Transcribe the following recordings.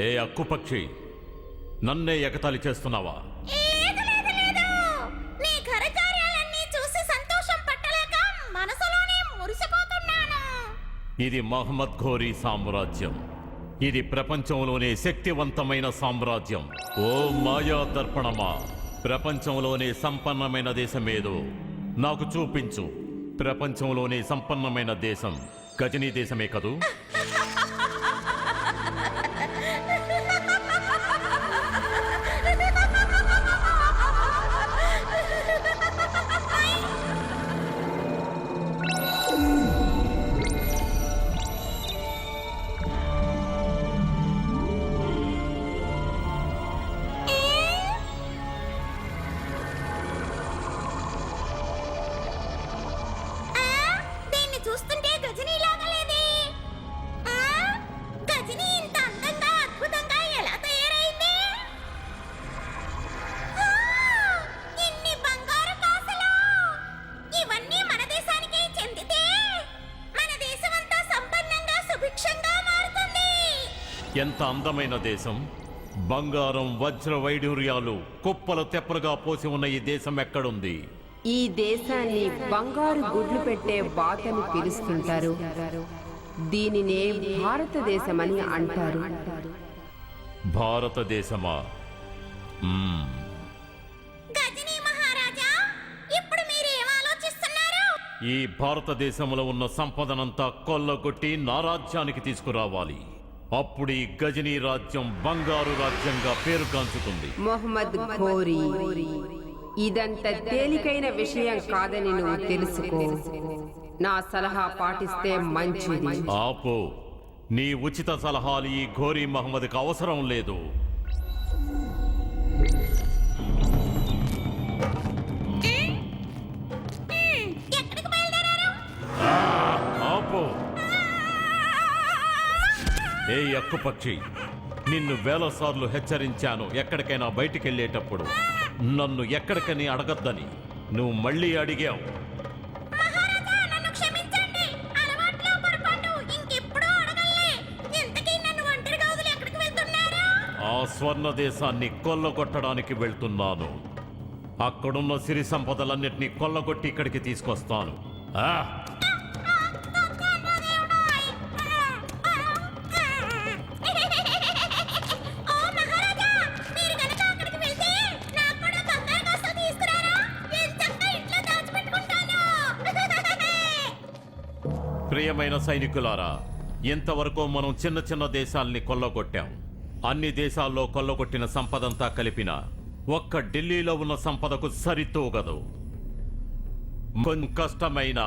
ఏ అక్కుపక్షి, నన్నే ఎగతాళి చేస్తున్నావా? నీ ఘనకార్యాలన్నీ చూసి సంతోషం పట్టలేక మనసులోనే మురిసిపోతున్నాను. ఇది మహమ్మద్ ఘోరీ సామ్రాజ్యం. ఇది ప్రపంచంలోనే శక్తివంతమైన సామ్రాజ్యం. ఓ మాయా దర్పణమా, ప్రపంచంలోనే సంపన్నమైన దేశమేదో నాకు చూపించు. ప్రపంచంలోనే సంపన్నమైన దేశం గజనీ దేశమే కదూ? ఎంత అందమైన దేశం! బంగారం, వజ్ర వైడూర్యాలు కుప్పల తెప్పలుగా పోసి ఉన్న ఈ దేశం ఎక్కడుంది? ఈ దేశాన్ని బంగారు గుడ్లు పెట్టే బాతని పిలుస్తుంటారు. దీనినే భారతదేశమని అంటారు. భారతదేశమా? ఈ భారతదేశంలో ఉన్న సంపదనంతా కొల్లగొట్టి నా రాజ్యానికి తీసుకురావాలి. అప్పుడు ఈ గజనీ రాజ్యం బంగారు రాజ్యంగా పేరుగాంచుతుంది. మొహమ్మద్ ఘోరీ, ఇదంత తేలికైన విషయం కాదని నువ్వు తెలుసుకో. నా సలహా పాటిస్తే మంచిది. ఆపు. నీ ఉచిత సలహాలు ఈ ఘోరీ మహమ్మద్కి అవసరం లేదు. ఆపు. ఏ అక్కుపక్షి, నిన్ను వేల సార్లు హెచ్చరించాను. ఎక్కడికైనా బయటికెళ్ళేటప్పుడు నన్ను ఎక్కడికని అడగద్దని. నువ్వు మళ్ళీ అడిగావు. ఆ స్వర్ణ దేశాన్ని కొల్లగొట్టడానికి వెళ్తున్నాను. అక్కడున్న సిరి సంపదలన్నిటినీ కొల్లగొట్టి ఇక్కడికి తీసుకొస్తాను. ప్రియమైన సైనికులారా, ఇంతవరకు మనం చిన్న చిన్న దేశాల్ని కొల్లగొట్టాం. అన్ని దేశాల్లో కొల్లగొట్టిన సంపదంతా కలిపిన ఒక్క ఢిల్లీలో ఉన్న సంపదకు సరితూగదు. కొంచెం కష్టమైన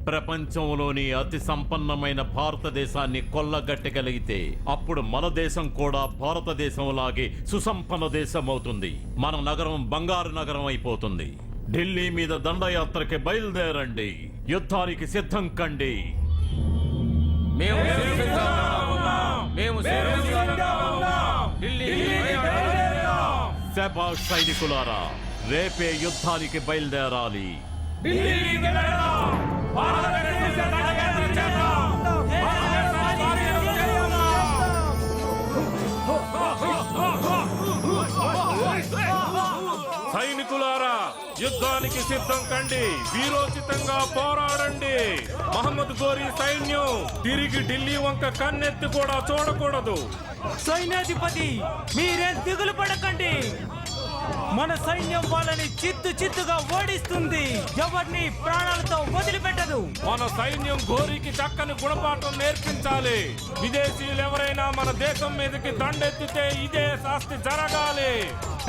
ప్రపంచంలోని అతి సంపన్నమైన భారతదేశాన్ని కొల్లగట్టగలిగితే అప్పుడు మన దేశం కూడా భారతదేశంలాగే సుసంపన్న దేశం అవుతుంది. మన నగరం బంగారు నగరం అయిపోతుంది. ఢిల్లీ మీద దండయాత్రకి బయలుదేరండి. యుద్ధానికి సిద్ధం కండి. శభాష్ సైనికులారా, రేపే యుద్ధానికి బయలుదేరాలి. సైనికులారా, యుద్ధానికి సిద్ధం కండి, వీరోచితంగా పోరాడండి. మహమ్మద్ గోరీ సైన్యం తిరిగి ఢిల్లీ వంక కన్నెత్తి కూడా చూడకూడదు. సైన్యాధిపతి మీరేం దిగులు పడకండి, మన సైన్యం వాళ్ళని చిత్తుగా ఓడిస్తుంది, ఎవరిని ప్రాణాలతో వదిలిపెట్టదు. మన సైన్యం ఘోరీకి చక్కని గుణపాఠం నేర్పించాలి. విదేశీయులు ఎవరైనా మన దేశం మీదకి దండెత్తితే ఇదే శాస్తి జరగాలి.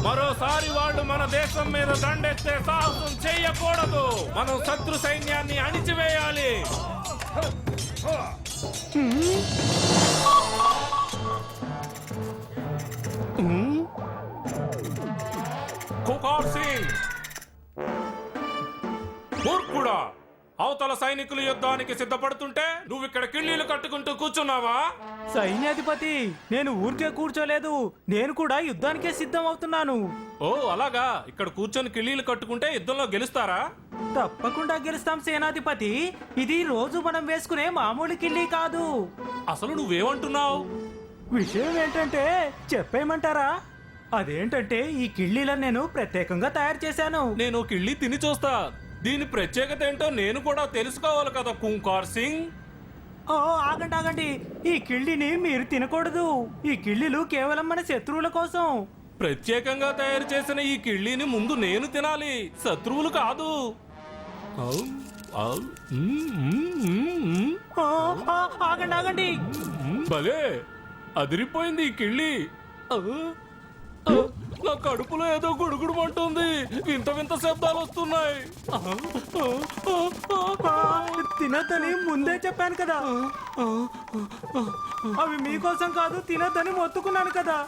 మరోసారి వాళ్ళు మన దేశం మీద దండెత్తే సాహసం చేయకూడదు. మనం శత్రు సైన్యాన్ని అణిచివేయాలి. ఖుఖార్ సింగ్ మూర్ఖుడా, అవతల సైనికులు యుద్ధానికి సిద్ధపడుతుంటే నువ్వు ఇక్కడ కిళ్ళీలు కట్టుకుంటూ కూర్చున్నావా? సైన్యాధిపతి నేను ఊరికే కూర్చోలేదు, నేను కూడా యుద్ధానికే సిద్ధం అవుతున్నాను. ఓ అలాగా, ఇక్కడ కూర్చొని కిళ్ళీలు కట్టుకుంటే యుద్ధంలో గెలుస్తారా? తప్పకుండా గెలుస్తాం సేనాధిపతి, ఇది రోజు మనం వేసుకునే మామూలు కిళ్ళీ కాదు. అసలు నువ్వేమంటున్నావు? విషయం ఏంటంటే చెప్పేయమంటారా? అదేంటంటే ఈ కిళ్ళీలను నేను ప్రత్యేకంగా తయారు చేశాను. నేను కిళ్ళీ తిని చూస్తా, దీని ప్రత్యేకత ఏంటో నేను కూడా తెలుసుకోవాలి కదా ఖుఖార్ సింగ్. ఓ ఆగండి, ఈ కిళ్ళిని మీరు తినకూడదు. ఈ కిళ్ళీలు కేవలం మన శత్రువుల కోసం. ప్రత్యేకంగా తయారు చేసిన ఈ కిళ్ళీని ముందు నేను తినాలి, శత్రువులు కాదు. ఆగండి. భలే అదిరిపోయింది ఈ కిళ్ళి. నా కడుపులో ఏదో గుడుగుడుమంటుంది, వింత వింత శబ్దాలు వస్తున్నాయి. తినద్దని ముందే చెప్పాను కదా. అవి మీకోసం కాదు, తినద్దని మొత్తుకున్నాను కదా.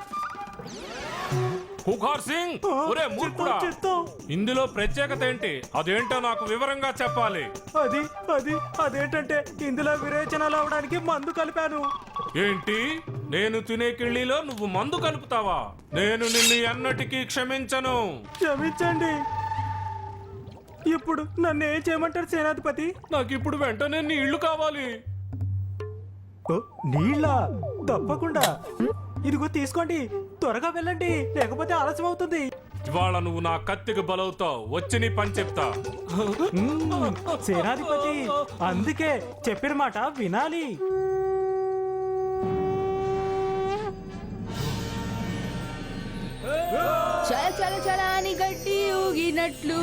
ఖుఖార్ సింగ్, ఒరే మూర్ఖుడా, ఇందులో ప్రత్యేకత ఏంటి? అదేంటో నాకు వివరంగా చెప్పాలి. అదేంటంటే ఇందులో విరేచనాలు అవడానికి మందు కలిపాను. ఏంటి? నేను తినే కిళ్ళీలో నువ్వు మందు కలుపుతావా? నేను నిన్ను ఎన్నటికీ క్షమించను. క్షమించండి. ఇప్పుడు నన్ను ఏం చేయమంటారు సేనాధిపతి? నాకు ఇప్పుడు వెంటనే నీళ్లు కావాలి. నీళ్ళ? తప్పకుండా. ఇదిగో తీసుకోండి, త్వరగా వెళ్ళండి, లేకపోతే ఆలస్యం అవుతుంది. ఇవాళ నువ్వు నా కత్తికి బలవుతావు, వచ్చి నీ పని చెప్తా. సేనాధిపతి అందుకే చెప్పిన మాట వినాలి. చల అని గడ్డి ఊగినట్లు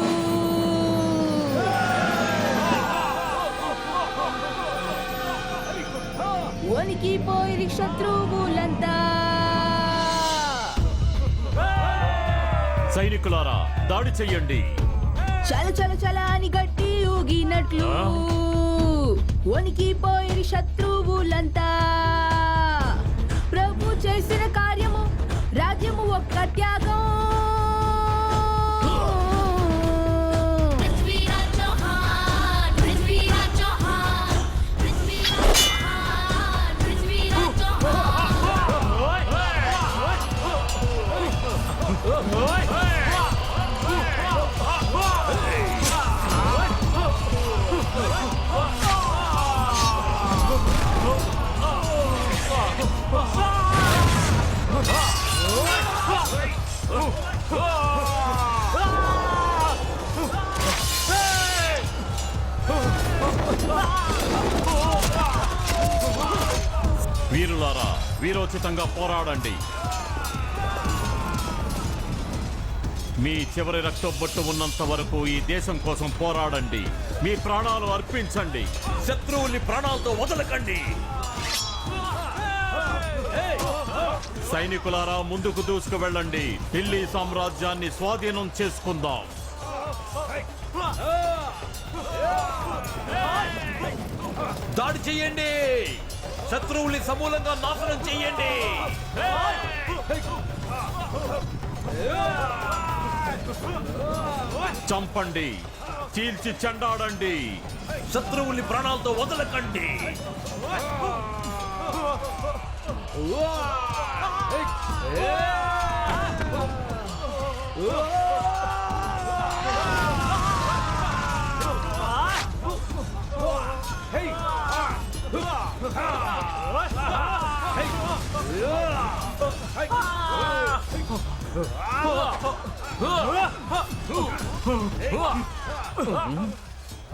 వణికిపోయి శత్రువులంతా. సైనికులారా దాడి చెయ్యండి. చల అని గడ్డి ఊగినట్లు వణికిపోయి శత్రువులంతా. ప్రభు చేసిన కార్యము రాజ్యము ఒక్క త్యాగం. వీరులారా వీరోచితంగా పోరాడండి. మీ చివరి రక్తబొట్టు ఉన్నంత వరకు ఈ దేశం కోసం పోరాడండి. మీ ప్రాణాలు అర్పించండి. శత్రువుల్ని ప్రాణాలతో వదలకండి. సైనికులారా ముందుకు దూసుకు వెళ్ళండి. ఢిల్లీ సామ్రాజ్యాన్ని స్వాధీనం చేసుకుందాం. దాడి చెయ్యండి. శత్రువుల్ని సమూలంగా నాశనం చెయ్యండి. చంపండి, చీల్చి చెండాడండి. శత్రువుల్ని ప్రాణాలతో వదలకండి.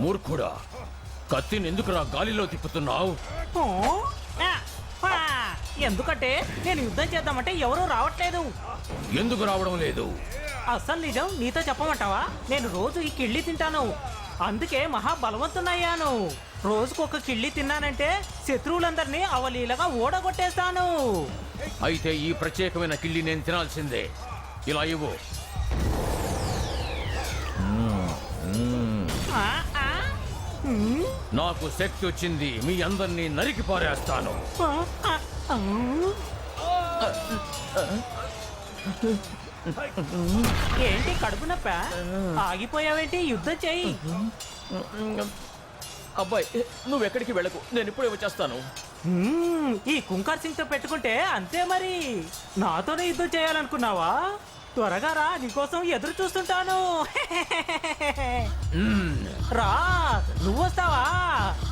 మూర్ఖుడా, కత్తిని ఎందుకురా గాలిలో తిప్పుతున్నావు? ఓ, ఆ, ఆ, ఎందుకంటే నేను యుద్ధం చేద్దామంటే ఎవరూ రావట్లేదు. ఎందుకు రావడం లేదు? అసలు నిజం నీతో చెప్పమంటావా? నేను రోజు ఈ కిళ్ళి తింటాను, అందుకే మహా బలవంతునయ్యాను. రోజుకొక కిళ్ళి తిన్నానంటే శత్రువులందరినీ అవలీలగా ఓడగొట్టేస్తాను. అయితే ఈ ప్రత్యేకమైన కిళ్ళి నేను తినాల్సిందే. ఇలా ఇవ్వు. ఆ, ఆ, ఉమ్, నాకు శక్తి వచ్చింది, మీ అందరినీ నరికి పారేస్తాను. ఆ, ఆ, ఆ. ఏంటి కడుపు నొప్ప? ఆగిపోయావేంటి? యుద్ధం చెయ్యి. అబ్బాయి, నువ్వెక్కడికి వెళ్ళకు, నేను ఇప్పుడే వచ్చేస్తాను. ఈ కుంకర్ సింగ్ తో పెట్టుకుంటే అంతే మరి. నాతోనే యుద్ధం చేయాలనుకున్నావా? త్వరగా రా, నీకోసం ఎదురు చూస్తుంటాను. రా, నువ్వు వస్తావా?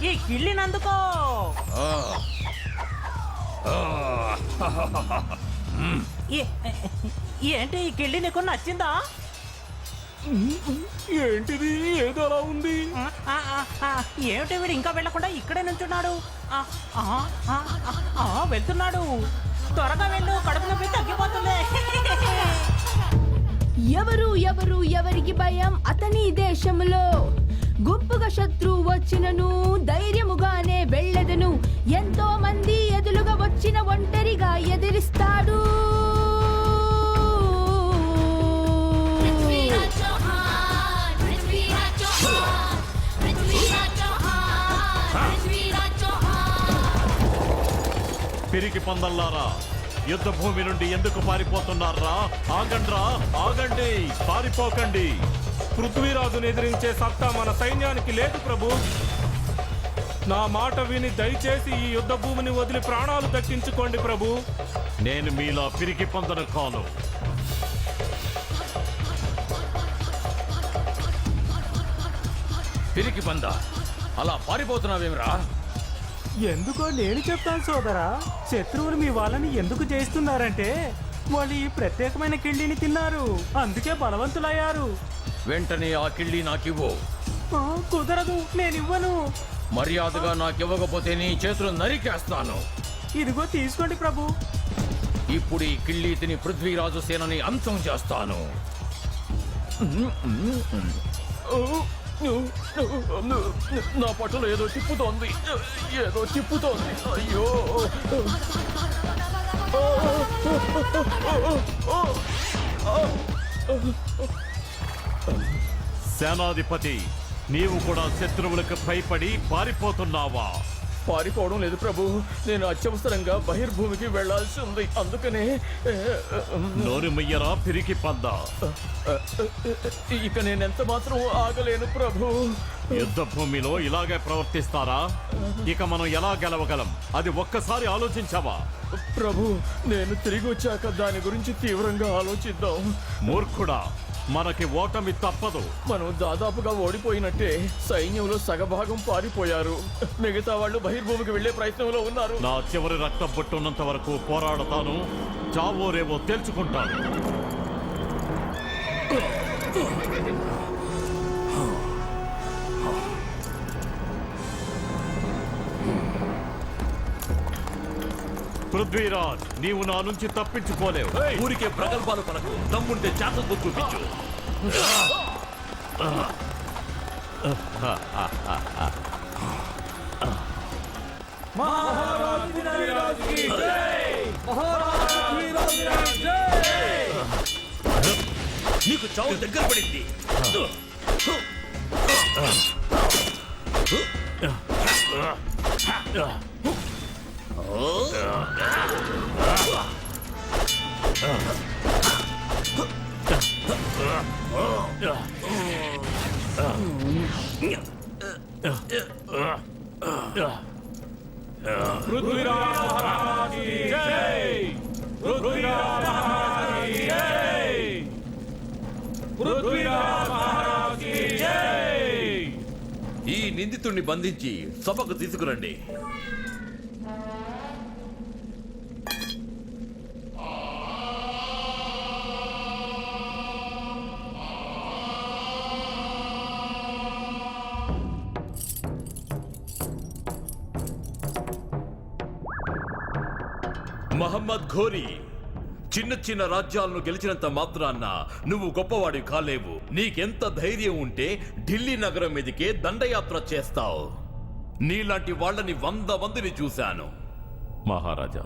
ఈ కిళ్ళినందుకో. ఏంటి ఈ కిళ్ళి నీకు నచ్చిందా? ఏంటిది ఏదో అలా ఉంది? ఏమిటి వీడు ఇంకా వెళ్లకుండా ఇక్కడే నుంచున్నాడు? వెళ్తున్నాడు. త్వరగా వెళ్ళు, కడుపు నొప్పి తగ్గిపోతుంది. ఎవరు ఎవరు ఎవరికి భయం అతని దేశములో, గుంపుగా శత్రువు వచ్చినను ధైర్యముగానే వెళ్ళెదను. ఎంతో మంది ఎదురుగా వచ్చిన ఒంటరిగా ఎదిరిస్తాడు. పిరికి పందల్లారా, యుద్ధ భూమి నుండి ఎందుకు పారిపోతున్నారా? ఆగండ్రా, ఆగండి, పారిపోకండి. పృథ్వీరాజును ఎదిరించే సత్తా మన సైన్యానికి లేదు ప్రభు. నా మాట విని దయచేసి ఈ యుద్ధ భూమిని వదిలి ప్రాణాలు దక్కించుకోండి ప్రభు. నేను మీలా పిరికి పందను కాను. పిరికి పంద, అలా పారిపోతున్నావేమిరా? ఎందుకో నేను చెప్తాను సోదరా. శత్రువులు మీ వాళ్ళని ఎందుకు చేస్తున్నారంటే వాళ్ళు ఈ ప్రత్యేకమైన కిళ్ళిని తిన్నారు, అందుకే బలవంతులయ్యారు. వెంటనే ఆ కిళ్ళి నాకివ్వు. కుదరదు, నేనివ్వను. మర్యాదగా నాకివ్వకపోతే నీ చేతులు నరికేస్తాను. ఇదిగో తీసుకోండి ప్రభు. ఇప్పుడు ఈ కిళ్ళి తిని పృథ్వీరాజు సేనని అంతం చేస్తాను. నా పట్టులో ఏదో తిప్పుతోంది, ఏదో తిప్పుతోంది. అయ్యో, సేనాధిపతి, నీవు కూడా శత్రువులకు భయపడి పారిపోతున్నావా? పారిపోవడం లేదు ప్రభు, నేను అత్యవసరంగా బహిర్భూమికి వెళ్లాల్సి ఉంది, అందుకనే. నోరు ముయ్యరా పిరికి పంద. ఇక నేనెంత మాత్రం ఆగలేను ప్రభు. యుద్ధ భూమిలో ఇలాగే ప్రవర్తిస్తారా? ఇక మనం ఎలా గెలవగలం? అది ఒక్కసారి ఆలోచించావా? ప్రభు, నేను తిరిగి వచ్చాక దాని గురించి తీవ్రంగా ఆలోచిద్దాం. మూర్ఖుడా, మనకి ఓటమి తప్పదు. మనం దాదాపుగా ఓడిపోయినట్టే. సైన్యంలో సగభాగం పారిపోయారు, మిగతా వాళ్ళు బహిర్భూమికి వెళ్లే ప్రయత్నంలో ఉన్నారు. నా చివరి రక్తం పుట్టున్నంత వరకు పోరాడతాను, చావో రేవో తేల్చుకుంటాను. పృథ్వీరాజ్, నీవు నా నుంచి తప్పించుకోలేవు. ఊరికే ప్రగల్భాలు పలకు, దమ్ముంటే చేతతో చూపించు. నీకు చావు దగ్గర పడింది. ఈ నిందితుడిని బంధించి సభకు తీసుకురండి. మహమ్మద్ ఘోరీ, చిన్న చిన్న రాజ్యాలను గెలిచినంత మాత్రాన్న నువ్వు గొప్పవాడి కాలేవు. నీకెంత ధైర్యం ఉంటే ఢిల్లీ నగరం మీదకే దండయాత్ర చేస్తావు? నీలాంటి వాళ్ళని 100 మందిని చూశాను. మహారాజా,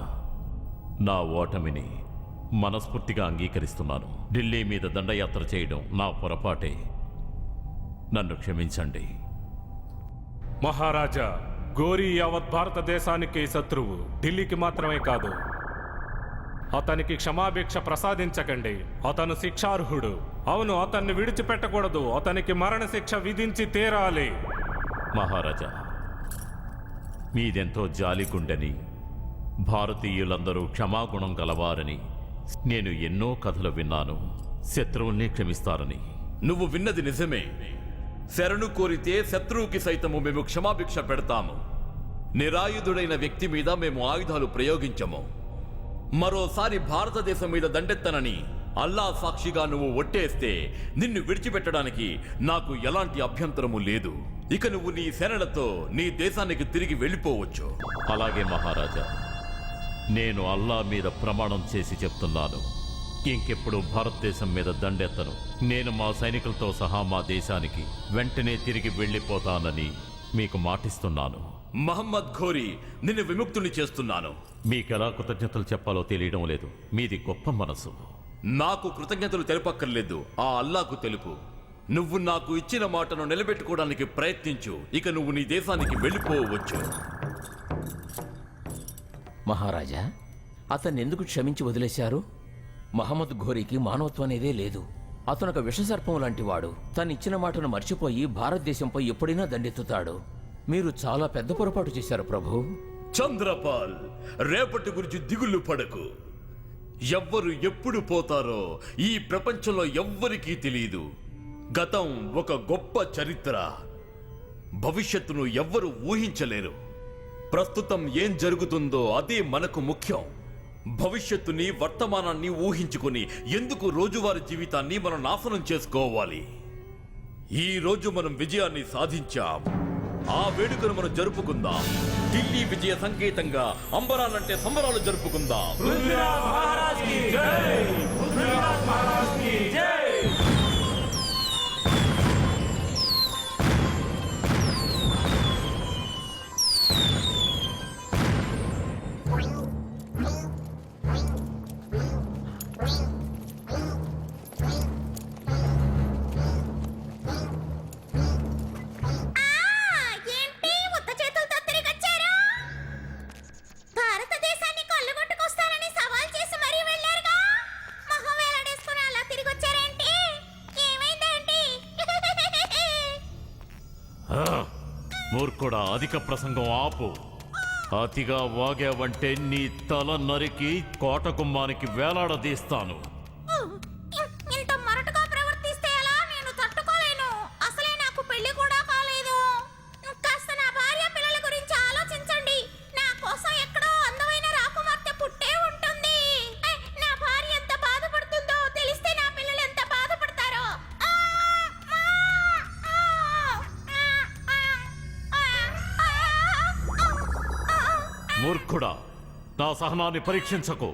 నా ఓటమిని మనస్ఫూర్తిగా అంగీకరిస్తున్నాను. ఢిల్లీ మీద దండయాత్ర చేయడం నా పొరపాటే. నన్ను క్షమించండి. మహారాజా, ఘోరీ యావత్ భారతదేశానికి శత్రువు. ఢిల్లీకి మాత్రమే కాదు. అతనికి క్షమాభిక్ష ప్రసాదించకండి. అతను శిక్షార్హుడు. అవును, అతన్ని విడిచిపెట్టకూడదు. అతనికి మరణశిక్ష విధించి తీరాలి. మహారాజా, మీదెంతో జాలిగుండెని, భారతీయులందరూ క్షమాగుణం గలవారని నేను ఎన్నో కథలు విన్నాను. శత్రువుల్ని క్షమిస్తారని. నువ్వు విన్నది నిజమే. శరణు కోరితే శత్రువుకి సైతము మేము క్షమాభిక్ష పెడతాము. నిరాయుధుడైన వ్యక్తి మీద మేము ఆయుధాలు ప్రయోగించము. మరోసారి భారతదేశం మీద దండెత్తనని అల్లా సాక్షిగా నువ్వు ఒట్టేస్తే నిన్ను విడిచిపెట్టడానికి నాకు ఎలాంటి అభ్యంతరము లేదు. ఇక నువ్వు నీ సేనలతో నీ దేశానికి తిరిగి వెళ్ళిపోవచ్చు. అలాగే మహారాజా, నేను అల్లా మీద ప్రమాణం చేసి చెప్తున్నాను, ఇంకెప్పుడు భారతదేశం మీద దండెత్తను. నేను మా సైనికులతో సహా మా దేశానికి వెంటనే తిరిగి వెళ్ళిపోతానని మీకు మాటిస్తున్నాను. మహమ్మద్ ఘోరీ, నిన్ను విముక్తుని చేస్తున్నాను. మీకెలా కృతజ్ఞతలు చెప్పాలో తెలియడం లేదు. మీది గొప్ప మనసు. నాకు కృతజ్ఞతలు తెలుపక్కర్లేదు, ఆ అల్లాకు తెలుపు. నువ్వు నాకు ఇచ్చిన మాటను నిలబెట్టుకోవడానికి ప్రయత్నించు. ఇక నువ్వు నీ దేశానికి వెళ్ళిపోవచ్చు. మహారాజా, అతన్ని ఎందుకు క్షమించి వదిలేశారు? మహమ్మద్ ఘోరీకి మానవత్వం అనేదే లేదు. అతను ఒక విషసర్పం లాంటి వాడు. తను ఇచ్చిన మాటను మర్చిపోయి భారతదేశంపై ఎప్పుడైనా దండెత్తుతాడు. మీరు చాలా పెద్ద పొరపాటు చేశారు ప్రభు. చంద్రపాల్, రేపటి గురించి దిగులు పడకు. ఎవ్వరు ఎప్పుడు పోతారో ఈ ప్రపంచంలో ఎవ్వరికీ తెలియదు. గతం ఒక గొప్ప చరిత్ర. భవిష్యత్తును ఎవ్వరు ఊహించలేరు. ప్రస్తుతం ఏం జరుగుతుందో అదే మనకు ముఖ్యం. భవిష్యత్తుని, వర్తమానాన్ని ఊహించుకుని ఎందుకు రోజువారీ జీవితాన్ని మనం నాశనం చేసుకోవాలి? ఈ రోజు మనం విజయాన్ని సాధించాం. ఆ వేడుకను మనం జరుపుకుందాం. ఢిల్లీ విజయ సంకేతంగా అంబరాలంటే సంబరాలు జరుపుకుందాం. ఏంటి ఉత్త చేతులతో తిరిగి వచ్చారు? భారతదేశాన్ని కొల్లగొట్టుకొస్తారని సవాల్ చేసి మరీ వెళ్ళారుగా. మొహం వేలాడేసుకుని అలా తిరిగి వచ్చారేంటి? ఏమైందేంటి? మూర్ఖుడా, అధిక ప్రసంగం ఆపు. అతిగా వాగావంటే నీ తల నరికి కోట గుమ్మానికి వేలాడదీస్తాను. ఇంత మొరటుగా ప్రవర్తిస్తే ఎలా? నేను తట్టుకోలేను. అసలే నాకు పెళ్లి కూడా కాలేదు. కాస్త నా భార్య పిల్లల గురించి ఆలోచించండి. నా కోసం ఎక్కడో అందమైన రాకుమార్తె పుట్టే ఉంటుంది. నా భార్య ఎంత బాధపడుతుందో తెలిస్తే నా పిల్లలు ఎంత బాధపడతారో. మూర్ఖుడా, నా సహనాన్ని పరీక్షించకు.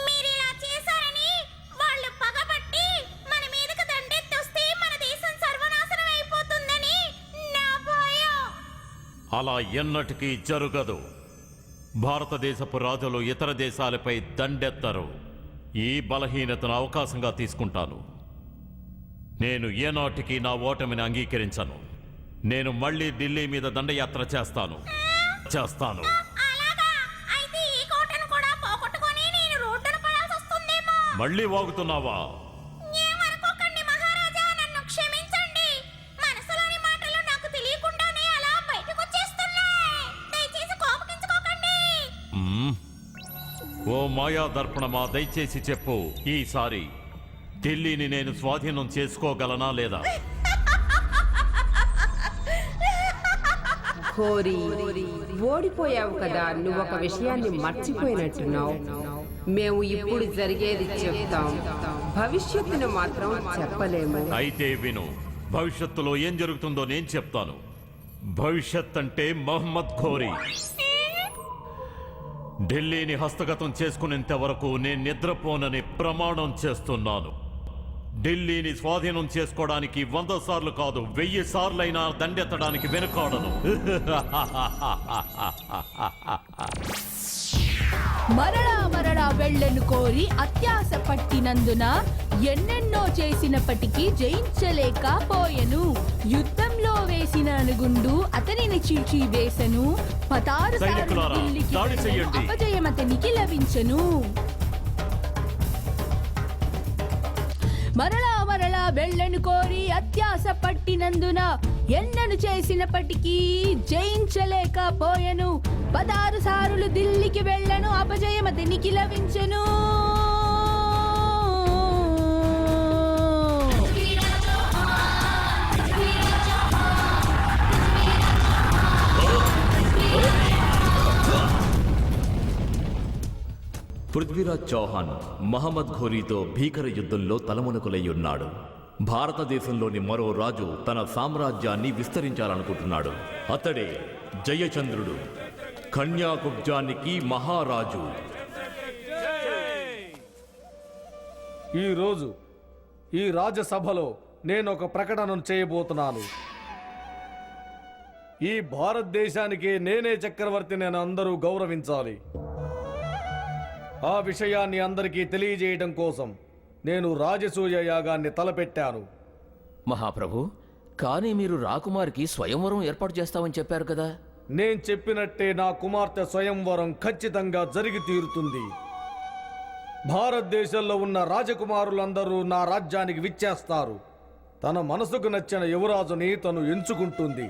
మీరిలా చేశారని వాళ్ళు పగబట్టి మన మీదకి దండెత్తొస్తే మన దేశం సర్వనాశనం అయిపోతుందని నా భయం. అలా ఎన్నటికీ జరగదు. భారతదేశపు రాజులు ఇతర దేశాలపై దండెత్తరు. ఈ బలహీనతను అవకాశంగా తీసుకుంటాను. నేను ఏనాటికి నా ఓటమిని అంగీకరించను. నేను మళ్ళీ ఢిల్లీ మీద దండయాత్ర చేస్తాను. అలాగా? అయితే ఈ కోటను కూడా పోగొట్టుకొని నేను రోడ్డున పడాల్సి వస్తుందేమో. మళ్ళీ వాగుతున్నావా? ఏమనుకోకండి మహారాజా, నన్ను క్షమించండి. మనసులోని మాటలు నాకు తెలియకుండానే అలా బయటకు వచ్చేస్తున్నాయి. దయచేసి కోపగించుకోకండి. ఓ మాయా దర్పణమా, దయచేసి చెప్పు, ఈసారి ఢిల్లీని నేను స్వాధీనం చేసుకోగలనా లేదా? ఘోరీ, ఓడిపోయావు కదా, నువ్వు ఒక విషయాన్ని మర్చిపోయినట్టున్నావు. మేము ఇప్పుడు జరిగేది చెప్తాం, భవిష్యత్తును మాత్రం చెప్పలేము. అయితే విను, భవిష్యత్తులో ఏం జరుగుతుందో నేను చెప్తాను. భవిష్యత్ అంటే మహమ్మద్ ఘోరీ ఢిల్లీని హస్తగతం చేసుకునేంత వరకు నేను నిద్రపోనని ప్రమాణం చేస్తున్నాను. ఢిల్లీని స్వాధీనం చేసుకోవడానికి 100 సార్లు కాదు 1000 సార్లైనా దండెత్తడానికి వెనుకాడను. మరలా మరలా వెళ్ళను కోరి అత్యాశ పట్టినందున ఎన్నెన్నో చేసినప్పటికీ జయించలేకపోయెను. యుద్ధంలో వేసిన అనుగుండు అతనిని చీల్చి వేసెను. 16 సార్లు సైనికులారా, ఢిల్లీకి దాడి వెళ్ళెను. చెయ్యండి. అపజయం అతనికి లభించెను. మరలా మరలా వెళ్ళను కోరి అత్యాశ పట్టినందున ఎన్నను చేసినప్పటికీ జయించలేకపోయెను. 16 సార్లు ఢిల్లీకి వెళ్ళను. అపజయం అతనికి లభించెను. పృథ్వీరాజ్ చౌహాన్ మహమ్మద్ ఘోరీతో భీకర యుద్ధంలో తలమునకులై ఉన్నాడు. భారతదేశంలోని మరో రాజు తన సామ్రాజ్యాన్ని విస్తరించాలనుకుంటున్నాడు. అతడే జయచంద్రుడు, కన్యాకుబ్జానికి మహారాజు. ఈరోజు ఈ రాజ్యసభలో నేను ఒక ప్రకటనను చేయబోతున్నాను. ఈ భారతదేశానికి నేనే చక్రవర్తిని అని అందరూ గౌరవించాలి. ఆ విషయాన్ని అందరికీ తెలియజేయడం కోసం నేను రాజసూయ యాగాన్ని తలపెట్టాను. మహాప్రభు, కానీ మీరు రాకుమారికి స్వయంవరం ఏర్పాటు చేస్తామని చెప్పారు కదా. నేను చెప్పినట్టే నా కుమార్తె స్వయంవరం ఖచ్చితంగా జరిగి తీరుతుంది. భారతదేశంలో ఉన్న రాజకుమారులందరూ నా రాజ్యానికి విచ్చేస్తారు. తన మనసుకు నచ్చిన యువరాజుని తను ఎంచుకుంటుంది.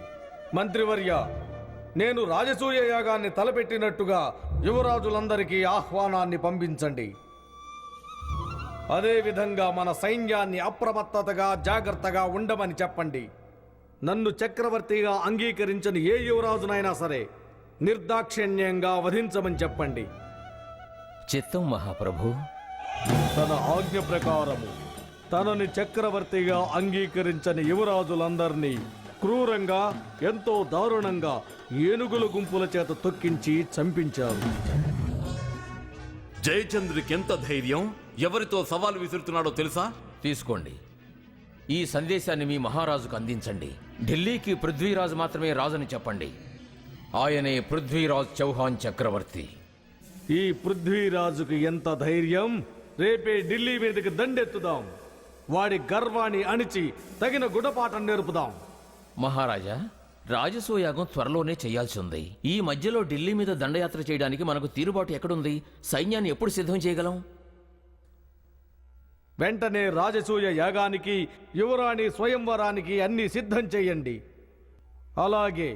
మంత్రివర్య, నేను రాజసూయ యాగాన్ని తలపెట్టినట్టుగా యువరాజులందరికీ ఆహ్వానాన్ని పంపించండి. అదేవిధంగా మన సైన్యాన్ని అప్రమత్తతగా జాగ్రత్తగా ఉండమని చెప్పండి. నన్ను చక్రవర్తిగా అంగీకరించని ఏ యువరాజునైనా సరే నిర్దాక్షిణ్యంగా వధించమని చెప్పండి. చిత్తం మహాప్రభు. తన ఆజ్ఞ ప్రకారము తనని చక్రవర్తిగా అంగీకరించని యువరాజులందరినీ క్రూరంగా, ఎంతో దారుణంగా ఏనుగుల గుంపుల చేత తొక్కించి చంపించారు. జయచంద్రుడికి ఎంత ధైర్యం! ఎవరితో సవాలు విసురుతున్నాడో తెలుసా? తీసుకోండి. ఈ సందేశాన్ని మీ మహారాజుకు అందించండి. ఢిల్లీకి పృథ్వీరాజు మాత్రమే రాజని చెప్పండి. ఆయనే పృథ్వీరాజ్ చౌహాన్ చక్రవర్తి. ఈ పృథ్వీరాజుకు ఎంత ధైర్యం! రేపే ఢిల్లీ మీదకి దండెత్తుదాం. వాడి గర్వాన్ని అణిచి తగిన గుణపాఠం నేర్పుదాం. మహారాజా, రాజసూయాగం త్వరలోనే చేయాల్సి ఉంది. ఈ మధ్యలో ఢిల్లీ మీద దండయాత్ర చేయడానికి మనకు తీరుబాటు ఎక్కడుంది? సైన్యాన్ని ఎప్పుడు సిద్ధం చేయగలం? వెంటనే రాజసూయ యాగానికి, యువరాణి స్వయంవరానికి అన్ని సిద్ధం చేయండి. అలాగే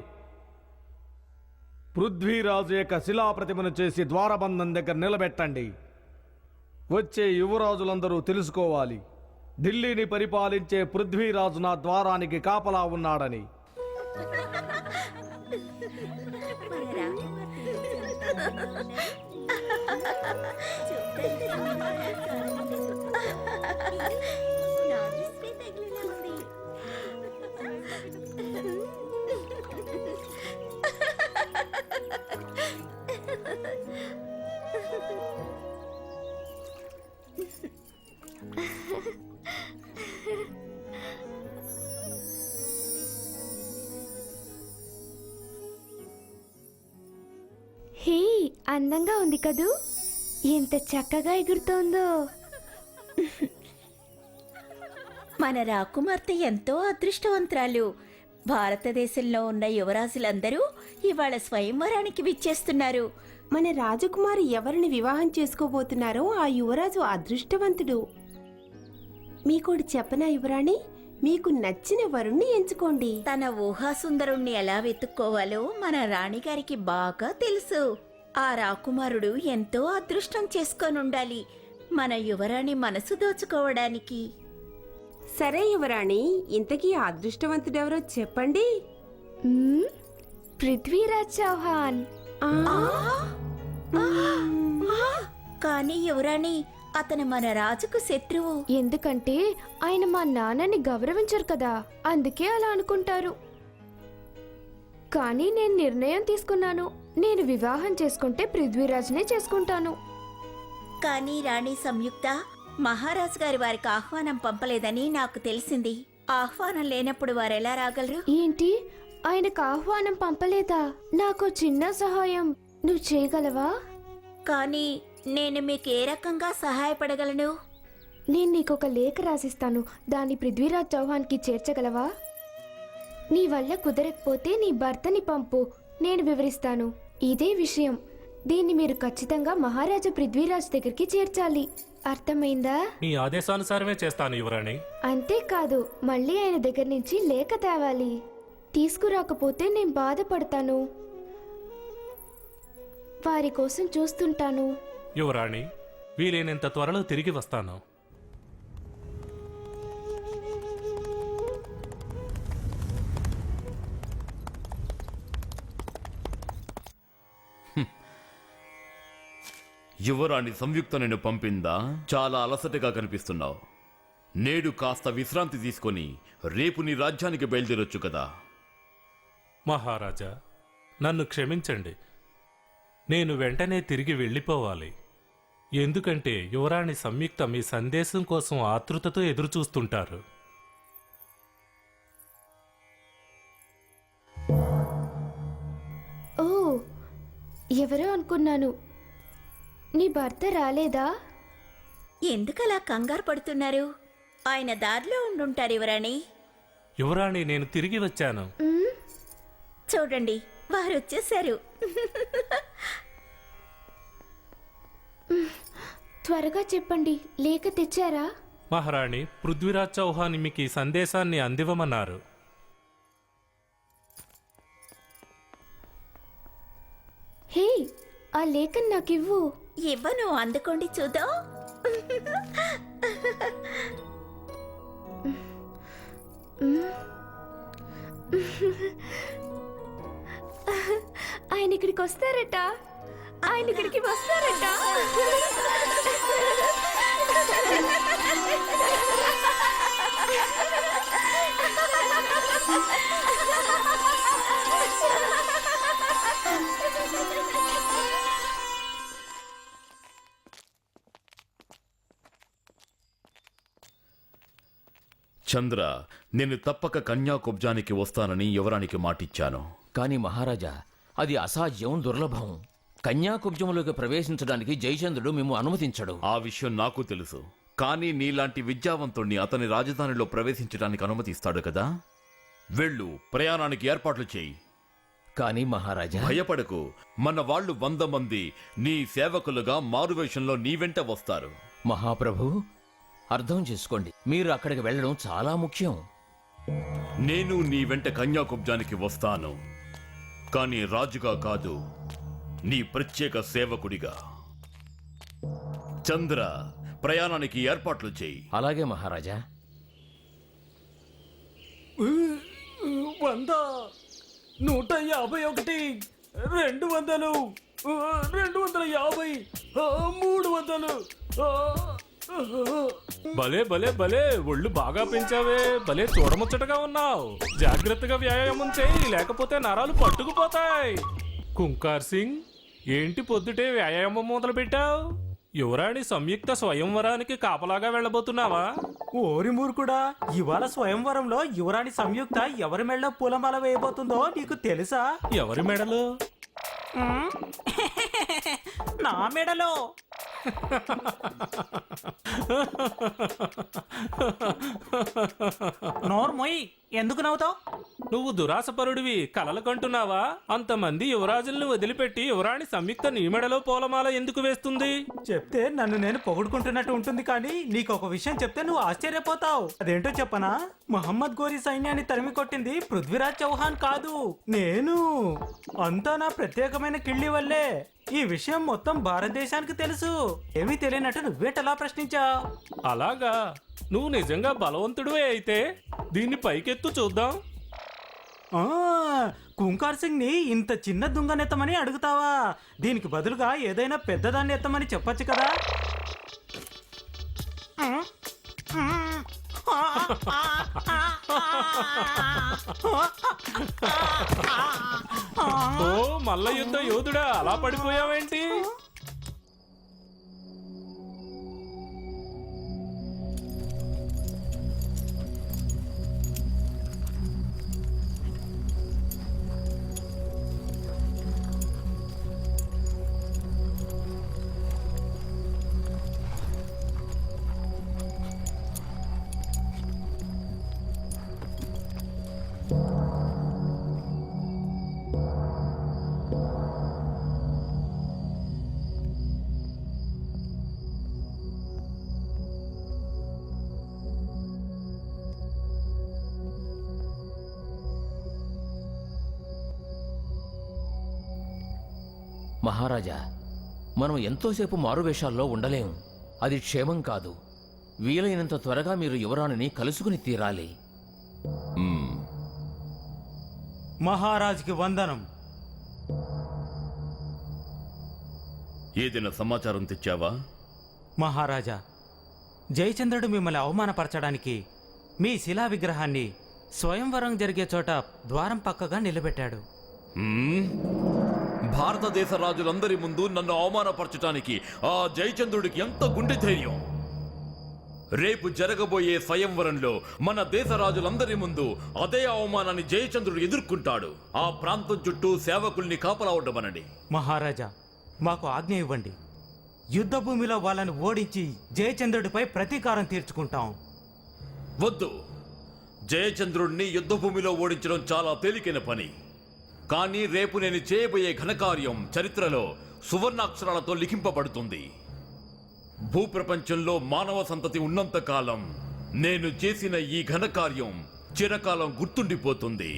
పృథ్వీరాజు యొక్క శిలాప్రతిమను చేసి ద్వారబంధం దగ్గర నిలబెట్టండి. వచ్చే యువరాజులందరూ తెలుసుకోవాలి, ఢిల్లీని పరిపాలించే పృథ్వీరాజు నా ద్వారానికి కాపలా ఉన్నాడని. హే, అందంగా ఉంది కదూ! ఎంత చక్కగా ఎగురుతోందో. మన రాకుమార్తె ఎంతో అదృష్టవంతురాలు. భారతదేశంలో ఉన్న యువరాజులందరూ ఇవాళ స్వయంవరానికి విచ్చేస్తున్నారు. మన రాజకుమారి ఎవరిని వివాహం చేసుకోబోతున్నారో ఆ యువరాజు అదృష్టవంతుడు. మీకోటి చెప్పనా యువరాణి? మీకు నచ్చిన వరుణ్ణి ఎంచుకోండి. తన ఊహాసుందరుణ్ణి ఎలా వెతుక్కోవాలో మన రాణిగారికి బాగా తెలుసు. ఆ రాకుమారుడు ఎంతో అదృష్టం చేసుకొనుండాలి మన యువరాణి మనసు దోచుకోవడానికి. సరే యువరాణి, ఇంతకీ ఆ అదృష్టవంతుడెవరో చెప్పండి. పృథ్వీరాజ్ చౌహాన్. కానీ యువరాణి, అతను మన రాజుకు శత్రువు. ఎందుకంటే ఆయన మా నాన్నని గౌరవించరు కదా, అందుకే అలా అనుకుంటారు. కానీ నేను నిర్ణయం తీసుకున్నాను. నేను వివాహం చేసుకుంటే పృథ్వీరాజ్నే చేసుకుంటాను. కానీ రాణి సంయుక్త, మహారాజు గారి వారికి ఆహ్వానం పంపలేదని నాకు తెలిసింది. ఆహ్వానం లేనప్పుడు వారెలా రాగలరు? ఏంటి, ఆయనకు ఆహ్వానం పంపలేదా? నాకు చిన్న సహాయం నువ్వు చేయగలవా? కానీ నేను మీకు ఏ రకంగా సహాయపడగలను? నేను నీకొక లేఖ రాసిస్తాను, దాన్ని పృథ్వీరాజ్ చౌహాన్కి చేర్చగలవా? నీ వల్ల కుదరకపోతే నీ భర్తని పంపు, నేను వివరిస్తాను. ఇదే విషయం, దీన్ని మీరు ఖచ్చితంగా మహారాజా పృథ్వీరాజ్ దగ్గరికి చేర్చాలి. అర్థమైందా? మీ ఆదేశానుసారమే చేస్తాను యువరాణి. అంతేకాదు, మళ్ళీ ఆయన దగ్గర నుంచి లేఖ తేవాలి. తీసుకురాకపోతే నేను బాధపడతాను. వారి కోసం చూస్తుంటాను. యువరాణి, వీలైనంత త్వరలో తిరిగి వస్తాను. యువరాణి సంయుక్త నిన్ను పంపిందా? చాలా అలసటగా కనిపిస్తున్నావు. నేడు కాస్త విశ్రాంతి తీసుకొని రేపు నీ రాజ్యానికి బయలుదేరొచ్చు కదా. మహారాజా, నన్ను క్షమించండి. నేను వెంటనే తిరిగి వెళ్ళిపోవాలి. ఎందుకంటే యువరాణి సంయుక్త మీ సందేశం కోసం ఆతృతతో ఎదురుచూస్తుంటారు. ఓ, ఎవరో అనుకున్నాను. నీ భర్త రాలేదా? ఎందుకలా కంగారు పడుతున్నారు? ఆయన దారిలో ఉండుంటారు యువరాణి. యువరాణి, నేను తిరిగి వచ్చాను. చూడండి, వారు వచ్చేసారు. త్వరగా చెప్పండి, లేఖ తెచ్చారా? మహారాణి, పృథ్వీరాజ్ చౌహాన్ మీకు ఈ సందేశాన్ని అందివ్వమన్నారు. హే, ఆ లేఖను నాకివ్వు. ఇవ్వను, అందుకోండి చూద్దాం. ఆయన ఇక్కడికి వస్తారట. ఆయన ఇక్కడికి వస్తారట. చంద్ర, నేను తప్పక కన్యాకుబ్జానికి వస్తానని యువరానికి మాటిచ్చాను. కానీ మహారాజా, అది అసాధ్యం, దుర్లభం. కన్యాకుబ్జంలోకి ప్రవేశించడానికి జయచంద్రుడు మేము అనుమతించడు. ఆ విషయం నాకు తెలుసు. కానీ నీలాంటి విద్యావంతుణ్ణి అతని రాజధానిలో ప్రవేశించడానికి అనుమతిస్తాడు కదా. వెళ్ళు, ప్రయాణానికి ఏర్పాట్లు చేయి. కానీ మహారాజా, భయపడకు. మన వాళ్ళు 100 మంది నీ సేవకులుగా మారువేషంలో నీ వెంట వస్తారు. మహాప్రభు, అర్థం చేసుకోండి, మీరు అక్కడికి వెళ్ళడం చాలా ముఖ్యం. నేను నీ వెంట కన్యాకుబ్జానికి వస్తాను, కానీ రాజుగా కాదు, నీ ప్రత్యేక సేవకుడిగా. చంద్ర, ప్రయాణానికి ఏర్పాట్లు చేయి. అలాగే మహారాజా. 100, 151, 200, 250, 300. భలే భలే భలే, ఒళ్ళు బాగా పెంచావే. భలే చూడముచ్చటగా ఉన్నావు. జాగ్రత్తగా వ్యాయామం చేయి, లేకపోతే నరాలు పట్టుకుపోతాయి. కుంకార్ సింగ్, ఏంటి పొద్దుటే వ్యాయామం మొదలు పెట్టావు? యువరాణి సంయుక్త స్వయంవరానికి కాపలాగా వెళ్ళబోతున్నావా? ఓరి మూర్ఖుడా, ఇవాళ స్వయంవరంలో యువరాణి సంయుక్త ఎవరి మెడలో పూలమాల వేయబోతుందో నీకు తెలుసా? ఎవరి మెడలో? నా మెడలో. నోర్మొయ్, ఎందుకు నవ్వుతావు? నువ్వు దురాసపరుడివి, కలలు కంటున్నావా? అంతమంది యువరాజుల్ని వదిలిపెట్టి యువరాణి సంయుక్త నీ మెడలో పూలమాల ఎందుకు వేస్తుంది? చెప్తే నన్ను నేను పొగుడుకుంటున్నట్టు ఉంటుంది, కానీ నీకు ఒక విషయం చెప్తే నువ్వు ఆశ్చర్యపోతావు. అదేంటో చెప్పనా? మహమ్మద్ గోరీ సైన్యాన్ని తరిమి కొట్టింది పృథ్వీరాజ్ చౌహాన్ కాదు, నేను. అంతా నా ప్రత్యేకమైన కిళ్ళి వల్లే. ఈ విషయం మొత్తం భారతదేశానికి తెలుసు. ఏమీ తెలియనట్టు నువ్వేటలా ప్రశ్నించావు? అలాగా? నువ్వు నిజంగా బలవంతుడివే అయితే దీన్ని పైకెత్తు చూద్దాం. కుంకార్ సింగ్ ని ఇంత చిన్న దుంగనెత్తమని అడుగుతావా? దీనికి బదులుగా ఏదైనా పెద్దదాన్ని ఎత్తమని చెప్పొచ్చు కదా. ఓ మల్ల యుద్ధ యోధుడా, అలా పడిపోయావేంటి? మహారాజా, మనం ఎంతోసేపు మారువేషాల్లో ఉండలేం. అది క్షేమం కాదు. వీలైనంత త్వరగా మీరు యువరాణిని కలుసుకుని తీరాలి. మహారాజుకి వందనం. ఏదైనా సమాచారం తెచ్చావా? మహారాజా, జయచంద్రుడు మిమ్మల్ని అవమానపరచడానికి మీ శిలా విగ్రహాన్ని స్వయంవరం జరిగే చోట ద్వారం పక్కగా నిలబెట్టాడు. భారతదేశ రాజులందరి ముందు నన్ను అవమానపరచటానికి ఆ జయచంద్రుడికి ఎంత గుండె ధైర్యం! రేపు జరగబోయే స్వయంవరంలో మన దేశ రాజులందరి ముందు అదే అవమానాన్ని జయచంద్రుడు ఎదుర్కొంటాడు. ఆ ప్రాంతం చుట్టూ సేవకుల్ని కాపలా ఉండమనండి. మహారాజా, మాకు ఆజ్ఞ ఇవ్వండి. యుద్ధ భూమిలో వాళ్ళని ఓడించి జయచంద్రుడిపై ప్రతీకారం తీర్చుకుంటాం. వద్దు. జయచంద్రుడిని యుద్ధభూమిలో ఓడించడం చాలా తేలికైన పని. కానీ రేపు నేను చేయబోయే ఘనకార్యం చరిత్రలో సువర్ణాక్షరాలతో లిఖింపబడుతుంది. భూప్రపంచంలో మానవ సంతతి ఉన్నంత కాలం నేను చేసిన ఈ ఘనకార్యం చిరకాలం గుర్తుండిపోతుంది.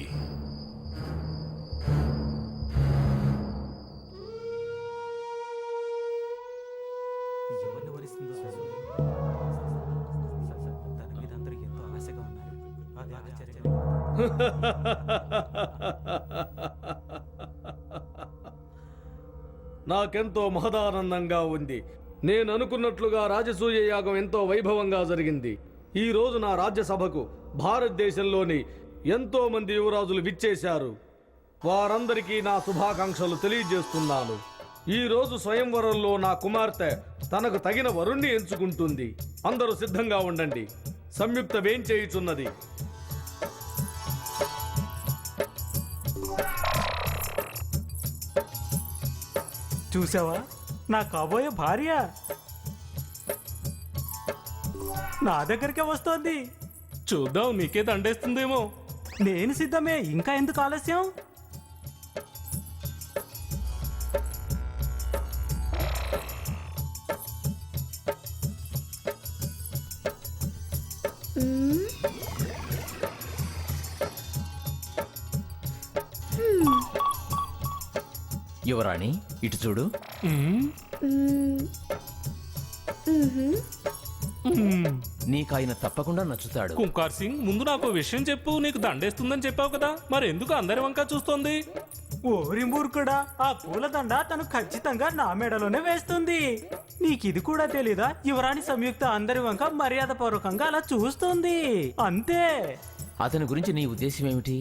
ఎవరిని వరిస్తుందో తన మీద అందరూ ఎంతో ఆశగా ఉన్నారు. అది ఆశ్చర్యం. నాకెంతో మహదానందంగా ఉంది. నేను అనుకున్నట్లుగా రాజసూయ యాగం ఎంతో వైభవంగా జరిగింది. ఈ రోజు నా రాజ్యసభకు భారతదేశంలోని ఎంతో మంది యువరాజులు విచ్చేశారు. వారందరికీ నా శుభాకాంక్షలు తెలియజేస్తున్నాను. ఈ రోజు స్వయంవరంలో నా కుమార్తె తనకు తగిన వరుణ్ణి ఎంచుకుంటుంది. అందరూ సిద్ధంగా ఉండండి. సంయుక్త వేంచేయుచున్నది. చూసావా, నా కాబోయే భార్య నా దగ్గరికే వస్తోంది. చూద్దాం, నీకే దండేస్తుందేమో. నేను సిద్ధమే. ఇంకా ఎందుకు ఆలస్యం? యువరాణి, ఇటు చూడు. నీకాయన తప్పకుండా నచ్చుతాడు. కుంకార్ సింగ్, ముందు నాకు విషయం చెప్పు. నీకు దండేస్తుందని చెప్పావు కదా, మరి ఎందుకు అందరి వంక చూస్తోంది? ఓరి మూర్ఖుడా, ఆ పూలదండ తను ఖచ్చితంగా నా మెడలోనే వేస్తుంది. నీకిది కూడా తెలీదా? యువరాణి సంయుక్త అందరి వంక మర్యాద పూర్వకంగా అలా చూస్తుంది, అంతే. అతని గురించి నీ ఉద్దేశం ఏమిటి?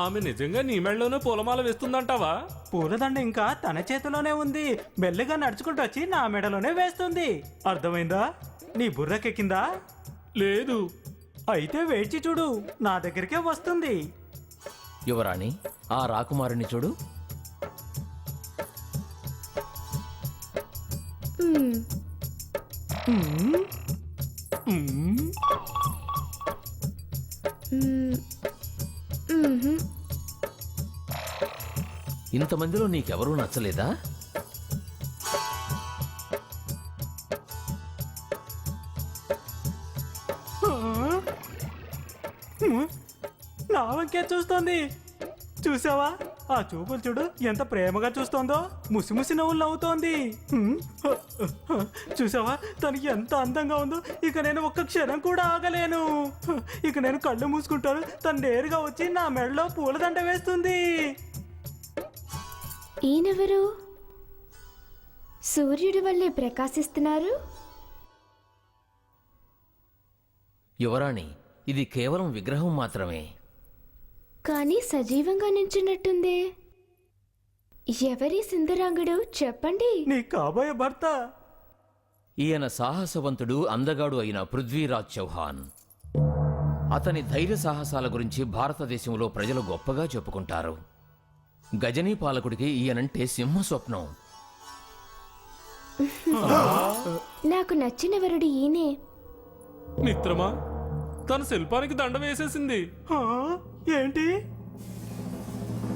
ఆమె నిజంగా నీ మెడలోనే పూలమాల వేస్తుందంటావా? పూలదండ ఇంకా తన చేతిలోనే ఉంది. మెల్లగా నడుచుకుంటూ వచ్చి నా మెడలోనే వేస్తుంది. అర్థమైందా? నీ బుర్రకెక్కిందా? లేదు. అయితే వేచి చూడు, నా దగ్గరికే వస్తుంది. యువరాణి, ఆ రాకుమారుని చూడు. ఇంతమందిలో నీకెవరూ నచ్చలేదా? నా వంకే చూస్తోంది. చూసావా, ఆ చూపులు చూడు ఎంత ప్రేమగా చూస్తోందో, ముసిముసి నవ్వులు నవ్వుతోంది. హ్మ్. చూసావా తనకి ఎంత అందంగా ఉందో. ఇక నేను ఒక్క క్షణం కూడా ఆగలేను. ఇక నేను కళ్ళు మూసుకుంటాను, తను నేరుగా వచ్చి నా మెడలో పూలదండ వేస్తుంది. ఈయనెవరు? సూర్యుడి వల్లే ప్రకాశిస్తున్నారు. యువరాణి, ఇది కేవలం విగ్రహం మాత్రమే. కానీ సజీవంగా నించున్నట్టుందే. ఎవరి సుందరాంగుడు చెప్పండి. నీ కాబోయే భర్త. ఈయన సాహసవంతుడు, అందగాడు అయిన పృథ్వీరాజ్ చౌహాన్. అతని ధైర్య సాహసాల గురించి భారతదేశంలో ప్రజలు గొప్పగా చెప్పుకుంటారు. గజనీ పాలకుడికి ఈయనంటే సింహ స్వప్నం. నాకు నచ్చిన వరుడు ఈయనే. మిత్రమా, తన శిల్పానికి దండ వేసేసింది. ఆ, ఏంటి?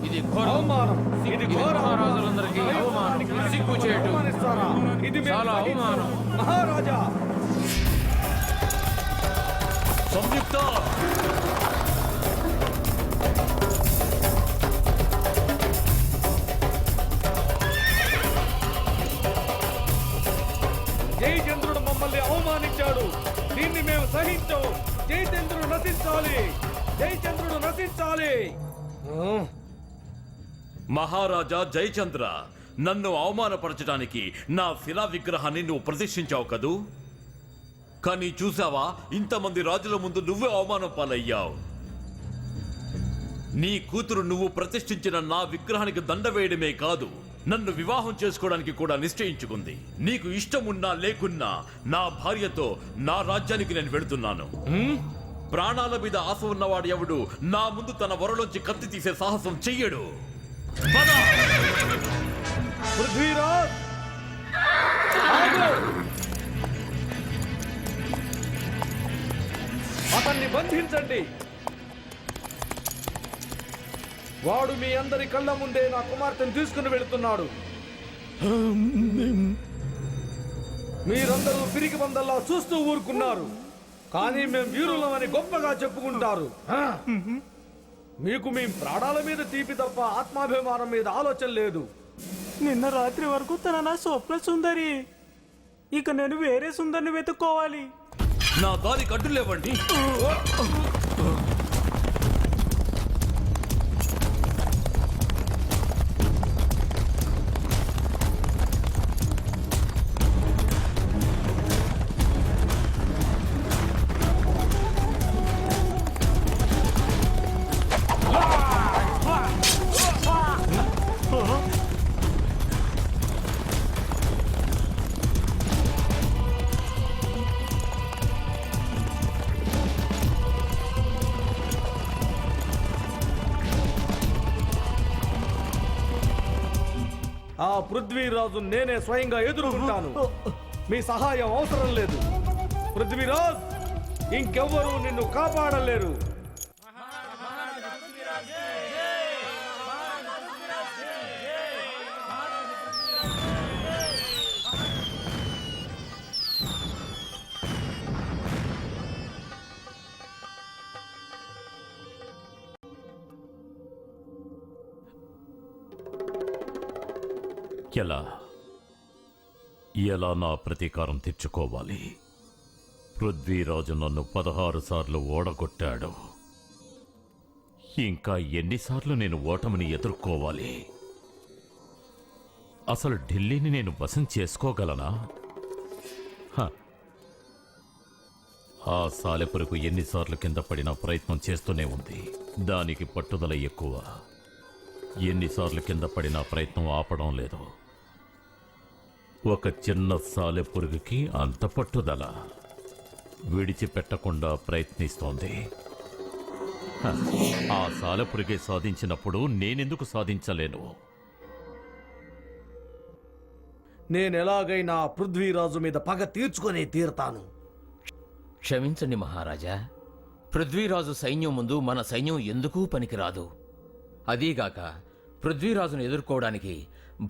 ఇది అవమానం. ఇది ఘోర మహారాజులందరికీ అవమానం, సిగ్గుచేటు. అవమానిస్తారా? ఇది మేము చాలా సహించం. అవమానం. మహారాజా, సంయుక్త, జయచంద్రుడు మమ్మల్ని అవమానించాడు. దీన్ని మేము సహించం. జయచంద్రుడు నశించాలి. జయచంద్రుడు నశించాలి. మహారాజా జయచంద్ర, నన్ను అవమానపరచడానికి నా శిలా విగ్రహాన్ని నువ్వు ప్రతిష్ఠించావు కదూ. కానీ చూసావా, ఇంతమంది రాజుల ముందు నువ్వే అవమానం పాలయ్యావు. నీ కూతురు నువ్వు ప్రతిష్ఠించిన నా విగ్రహానికి దండ వేయడమే కాదు, నన్ను వివాహం చేసుకోవడానికి కూడా నిశ్చయించుకుంది. నీకు ఇష్టం ఉన్నా లేకున్నా నా భార్యతో నా రాజ్యానికి నేను వెళుతున్నాను. ప్రాణాల మీద ఆశ ఉన్నవాడు ఎవడు నా ముందు తన వరలోంచి కత్తి తీసే సాహసం చెయ్యడు. పద! పృథ్వీరాజ్, ఆగు! అతన్ని బంధించండి. వాడు మీ అందరి కళ్ళ ముందే నా కుమార్తెను తీసుకుని వెళుతున్నాడు. మీరందరూ పిరికి బందల్లా చూస్తూ ఊరుకున్నారు. కానీ మేము వీరులమని గొప్పగా చెప్పుకుంటారు. మీకు మీ ప్రాణాల మీద తీపి తప్ప ఆత్మాభిమానం మీద ఆలోచన లేదు. నిన్న రాత్రి వరకు తన నా స్వప్న సుందరి. ఇక నేను వేరే సుందరిని వెతుక్కోవాలి. నా దారి కట్టులేవండి. ఆ పృథ్వీరాజు నేనే స్వయంగా ఎదుర్కొంటాను. మీ సహాయం అవసరం లేదు. పృథ్వీరాజ్, ఇంకెవ్వరూ నిన్ను కాపాడలేరు. ఎలా నా ప్రతీకారం తెచ్చుకోవాలి? పృథ్వీరాజు నన్ను 16 సార్లు ఓడగొట్టాడు. ఇంకా ఎన్నిసార్లు నేను ఓటమిని ఎదుర్కోవాలి? అసలు ఢిల్లీని నేను వశం చేసుకోగలనా? ఆ సాలెపురకు ఎన్నిసార్లు కింద పడినా ప్రయత్నం చేస్తూనే ఉంది. దానికి పట్టుదల ఎక్కువ. ఎన్నిసార్లు కింద పడినా ప్రయత్నం ఆపడం లేదు. ఒక చిన్న సాలెపురుగుకి అంత పట్టుదల. విడిచిపెట్టకుండా ప్రయత్నిస్తోంది. ఆ సాలెపురుగే సాధించినప్పుడు నేనెందుకు సాధించలేను? నేనెలాగైనా పృథ్వీరాజు మీద పగ తీర్చుకునే తీరుతాను. క్షమించండి మహారాజా, పృథ్వీరాజు సైన్యం ముందు మన సైన్యం ఎందుకూ పనికిరాదు. అదీగాక పృథ్వీరాజును ఎదుర్కోవడానికి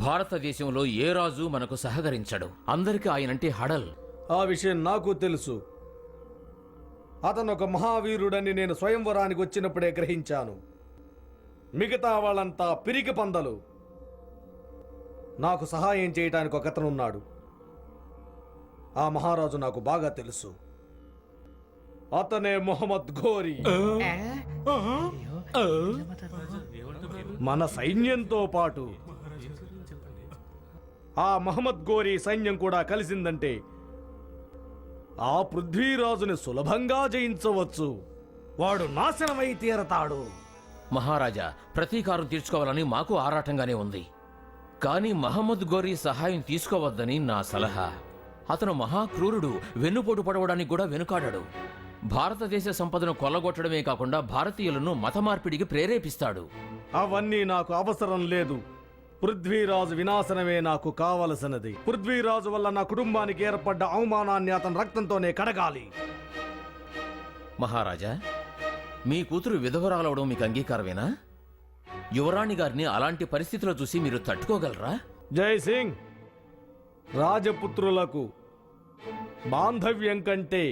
భారతదేశంలో ఏ రాజు మనకు సహకరించడు. అందరికీ ఆయనంటే హడల్. ఆ విషయం నాకు తెలుసు. అతను ఒక మహావీరుడని నేను స్వయంవరానికి వచ్చినప్పుడే గ్రహించాను. మిగతా వాళ్ళంతా పిరికి పందలు. నాకు సహాయం చేయటానికి ఒకతను ఉన్నాడు. ఆ మహారాజు నాకు బాగా తెలుసు. అతనే మొహమ్మద్ ఘోరీ. మన సైన్యంతో పాటు ఆ మహమ్మద్ ఘోరీ సైన్యం కూడా కలిసిందంటే ఆ పృథ్వీరాజుని సులభంగా జయించవచ్చు. వాడు నాశనమై తీరతాడు. మహారాజా, ప్రతీకారం తీర్చుకోవాలని మాకు ఆరాటంగానే ఉంది. కానీ మహమ్మద్ గోరీ సహాయం తీసుకోవద్దని నా సలహా. అతను మహాక్రూరుడు, వెన్నుపోటు పడవడానికి కూడా వెనుకాడాడు. భారతదేశ సంపదను కొల్లగొట్టడమే కాకుండా భారతీయులను మత మార్పిడికి ప్రేరేపిస్తాడు. అవన్నీ నాకు అవసరం లేదు. పృథ్వీరాజు వినాశనమే నాకు కావలసినది. పృథ్వీరాజు వల్ల నా కుటుంబానికి ఏర్పడ్డ అవమానాన్ని అతని రక్తంతోనే కడగాలి. మహారాజా, మీ కూతురు విధవరాలవడం మీకు అంగీకారమేనా? యువరాణి గారిని అలాంటి పరిస్థితిలో చూసి మీరు తట్టుకోగలరా? జై సింగ్, రాజపుత్రులకు బాంధవ్యం కంటే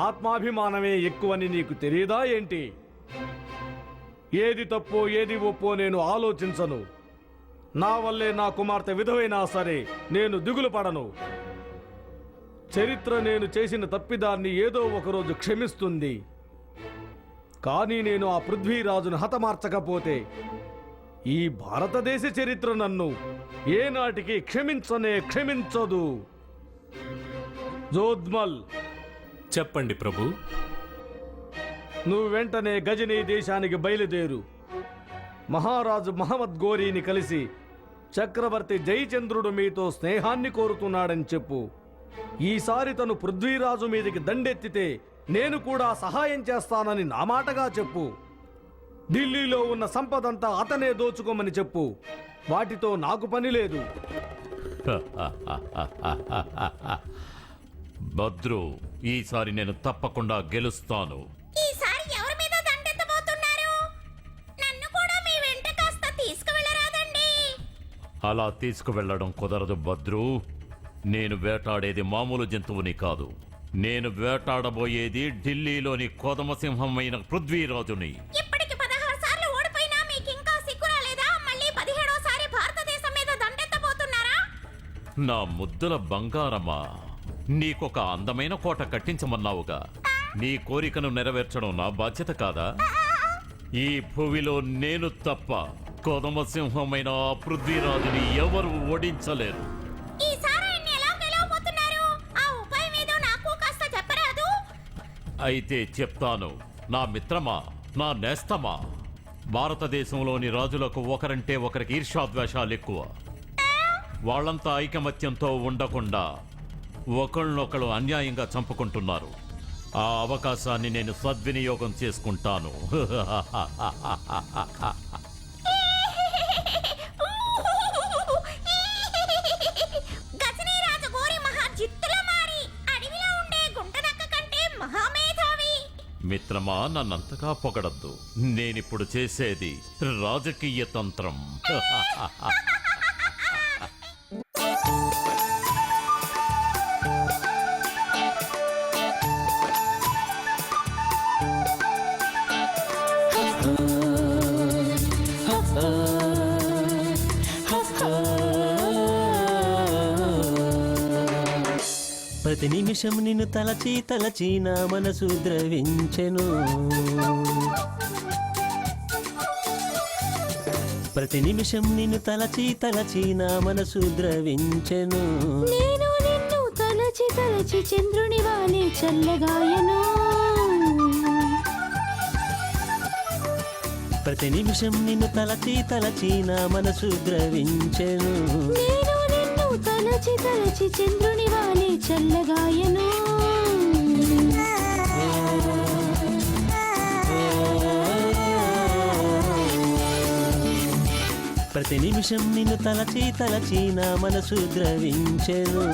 ఆత్మాభిమానమే ఎక్కువని నీకు తెలియదా ఏంటి? ఏది తప్పో ఏది ఒప్పో నేను ఆలోచించను. నా వల్లే నా కుమార్తె విధవైనా సరే నేను దిగులు పడను. చరిత్ర నేను చేసిన తప్పిదాన్ని ఏదో ఒకరోజు క్షమిస్తుంది. కానీ నేను ఆ పృథ్వీరాజును హతమార్చకపోతే ఈ భారతదేశ చరిత్ర నన్ను ఏనాటికి క్షమించదు. జోద్మల్, చెప్పండి ప్రభు. నువ్వు వెంటనే గజనీ దేశానికి బయలుదేరు. మహారాజు మహమ్మద్ ఘోరీని కలిసి చక్రవర్తి జయచంద్రుడు మీతో స్నేహాన్ని కోరుతున్నాడని చెప్పు. ఈసారి తను పృథ్వీరాజు మీదకి దండెత్తితే నేను కూడా సహాయం చేస్తానని నా మాటగా చెప్పు. ఢిల్లీలో ఉన్న సంపదంతా అతనే దోచుకోమని చెప్పు. వాటితో నాకు పని లేదు. భద్రు, ఈసారి నేను తప్పకుండా గెలుస్తాను. ఈసారి ఎవరి మీద దండెత్తబోతున్నారు? నన్ను కూడా మీ వెంట కాస్త తీసుకువెళ్ళరాదండి. అలా తీసుకువెళ్ళడం కుదరదు భద్రు. నేను వేటాడేది మామూలు జంతువుని కాదు. నేను వేటాడబోయేది ఢిల్లీలోని కోదమసింహమైన పృథ్వీరాజుని. ఇప్పటికి 16 సార్లు ఓడిపోయినా మీకు ఇంకా సిగ్గు రాలేదా? మళ్ళీ 17వ భారతదేశం మీద దండెత్తబోతున్నారా? నా ముద్దుల బంగారమా, నీకొక అందమైన కోట కట్టించమన్నావుగా. నీ కోరికను నెరవేర్చడం నా బాధ్యత కాదా? ఈ భూమిలో నేను తప్ప కోదమసింహమైన ఆ పృథ్వీరాజుని ఎవరు ఓడించలేరు. ఈసారి ఆయన్ని ఎలా గెలవబోతున్నారు? ఆ ఉపాయం ఏదో నాకు కాస్త చెప్పరాదు? అయితే చెప్తాను. నా మిత్రమా, నా నేస్తమా, భారతదేశంలోని రాజులకు ఒకరంటే ఒకరికి ఈర్ష్యాద్వేషాలు ఎక్కువ. వాళ్ళంతా ఐకమత్యంతో ఉండకుండా ఒకళ్ళనొకళ్ళు అన్యాయంగా చంపుకుంటున్నారు. ఆ అవకాశాన్ని నేను సద్వినియోగం చేసుకుంటాను. గజనీ రాజు ఘోరీ మహా జిత్తుల మారి అడవిలో ఉండే గుంటనక్క కంటే మహామేధావి. మిత్రమా, నన్నంతగా పొగడద్దు. నేనిప్పుడు చేసేది రాజకీయ తంత్రం. ప్రతి నిమిషం నిన్ను తలచి తలచి నా మనసు ద్రవించెను. ప్రతి నిమిషం నిన్ను తలచి తలచి నా మనసు ద్రవించెను. నేను నిన్ను తలచి తలచి చంద్రుని వాలే చల్లగాయను. ప్రతి నిమిషం నిన్ను తలచి తలచి నా మనసు ద్రవించెను. నేను నిన్ను తలచి తలచి చంద్రుని వాలే చల్లగాయను. ప్రతి నిమిషం నిన్ను తలచి తలచి నా మనసు ద్రవించెను.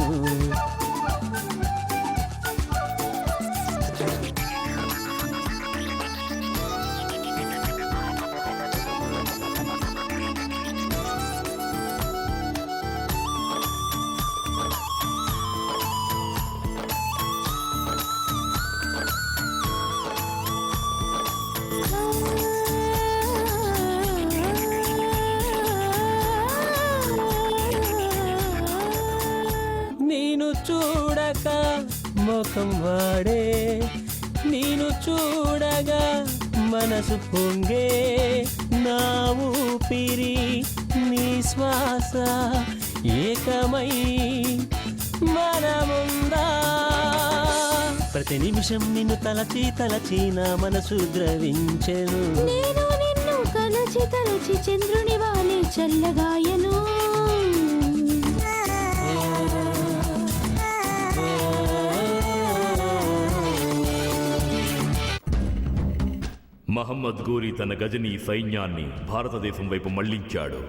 లోకం వాడే నేను చూడగా మనసు పొంగే నా ఊపిరి నీ శ్వాస ఏకమై మనముందా ప్రతి నిమిషం నిన్ను తలచి తలచి నా మనసు ద్రవించెను నేను నిన్ను తలచి తలచి చంద్రుని వాలే చల్లగాయను మహమ్మద్ ఘోరీ తన గజనీ సైన్యాన్ని భారతదేశం వైపు మళ్లించాడు.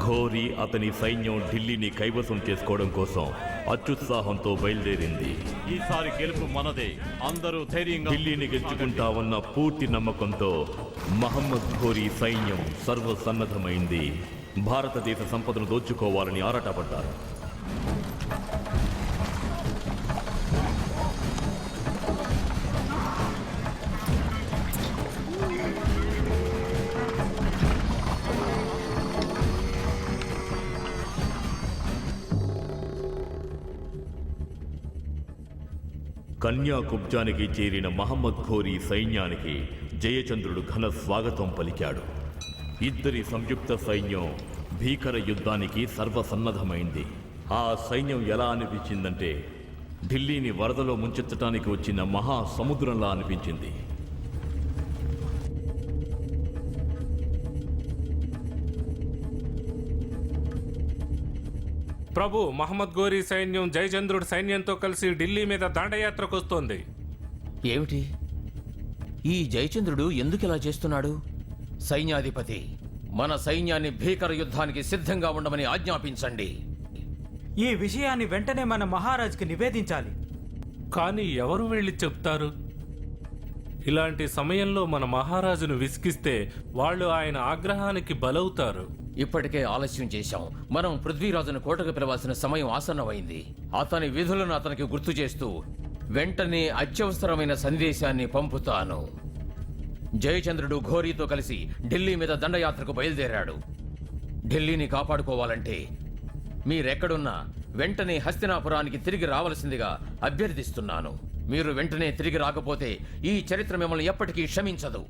ఘోరీ అతని సైన్యం ఢిల్లీని కైవసం చేసుకోవడం కోసం అత్యుత్సాహంతో బయలుదేరింది. ఈసారి గెలుపు మనదే, అందరూ ధైర్యంగా ఢిల్లీని గెలుచుకుంటామన్న పూర్తి నమ్మకంతో మహమ్మద్ ఘోరీ సైన్యం సర్వసన్నద్ధమైంది. భారతదేశ సంపదను దోచుకోవాలని ఆరాటపడ్డారు. కన్యాకుబ్జానికి చేరిన మహమ్మద్ ఘోరీ సైన్యానికి జయచంద్రుడు ఘన స్వాగతం పలికాడు. ఇద్దరి సంయుక్త సైన్యం భీకర యుద్ధానికి సర్వసన్నద్ధమైంది. ఆ సైన్యం ఎలా అనిపించిందంటే ఢిల్లీని వరదలో ముంచెత్తడానికి వచ్చిన మహాసముద్రంలా అనిపించింది. ప్రభు, మహమ్మద్ ఘోరీ సైన్యం జయచంద్రుడి సైన్యంతో కలిసి ఢిల్లీ మీద దండయాత్రకు వస్తోంది. ఏమిటి? ఈ జయచంద్రుడు ఎందుకు ఇలా చేస్తున్నాడు? సైన్యాధిపతి, మన సైన్యాన్ని భీకర యుద్ధానికి సిద్ధంగా ఉండమని ఆజ్ఞాపించండి. ఈ విషయాన్ని వెంటనే మన మహారాజుకి నివేదించాలి. కానీ ఎవరు వెళ్ళి చెప్తారు? ఇలాంటి సమయంలో మన మహారాజును విసిగిస్తే వాళ్ళు ఆయన ఆగ్రహానికి బలవుతారు. ఇప్పటికే ఆలస్యం చేశాం. మనం పృథ్వీరాజును కోటకు పిలవాల్సిన సమయం ఆసన్నమైంది. అతని విధులను అతనికి గుర్తు చేస్తూ వెంటనే అత్యవసరమైన సందేశాన్ని పంపుతాను. జయచంద్రుడు ఘోరీతో కలిసి ఢిల్లీ మీద దండయాత్రకు బయలుదేరాడు. ఢిల్లీని కాపాడుకోవాలంటే మీరెక్కడున్నా వెంటనే హస్తినాపురానికి తిరిగి రావలసిందిగా అభ్యర్థిస్తున్నాను. మీరు వెంటనే తిరిగి రాకపోతే ఈ చరిత్ర మిమ్మల్ని ఎప్పటికీ క్షమించదు.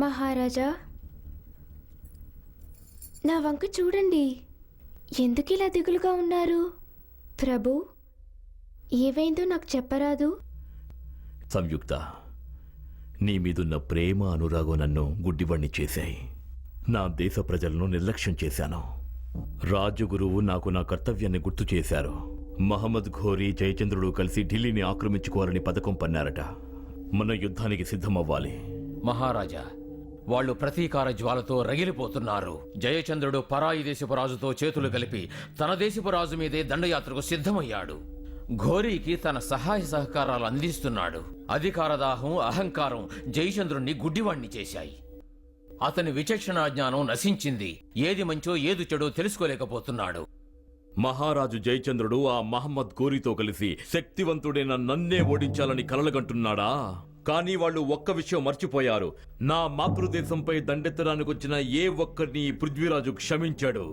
మహారాజా, నా వంక చూడండి. ఎందుకు ఇలా దిగులుగా ఉన్నారు? ప్రభు, ఏవైందో నాకు చెప్పరాదు? సంయుక్త, నీ మీదున్న ప్రేమ అనురాగం నన్ను గుడ్డివాణ్ణి చేశాయి. నా దేశ ప్రజలను నిర్లక్ష్యం చేశాను. రాజగురువు నాకు నా కర్తవ్యాన్ని గుర్తు చేశారు. మహమ్మద్ ఘోరీ జయచంద్రుడు కలిసి ఢిల్లీని ఆక్రమించుకోవాలని పథకం పన్నారట. మన యుద్ధానికి సిద్ధమవ్వాలి. మహారాజా, వాళ్ళు ప్రతీకార జ్వాలతో రగిలిపోతున్నారు. జయచంద్రుడు పరాయి దేశపు రాజుతో చేతులు కలిపి తన దేశపు రాజు మీదే దండయాత్రకు సిద్ధమయ్యాడు. ఘోరీకి తన సహాయ సహకారాలు అందిస్తున్నాడు. అధికారదాహం, అహంకారం జయచంద్రుణ్ణి గుడ్డివాణ్ణి చేశాయి. అతని విచక్షణా జ్ఞానం నశించింది. ఏది మంచో ఏది చెడో తెలుసుకోలేకపోతున్నాడు. మహారాజు జయచంద్రుడు ఆ మహమ్మద్ ఘోరీతో కలిసి శక్తివంతుడైన నన్నే ఓడించాలని కలలుగంటున్నాడా? కానీ వాళ్ళు ఒక్క విషయం మర్చిపోయారు. నా మాతృదేశంపై దండెత్తడానికి వచ్చిన ఏ ఒక్కరిని పృథ్వీరాజు క్షమించాడు.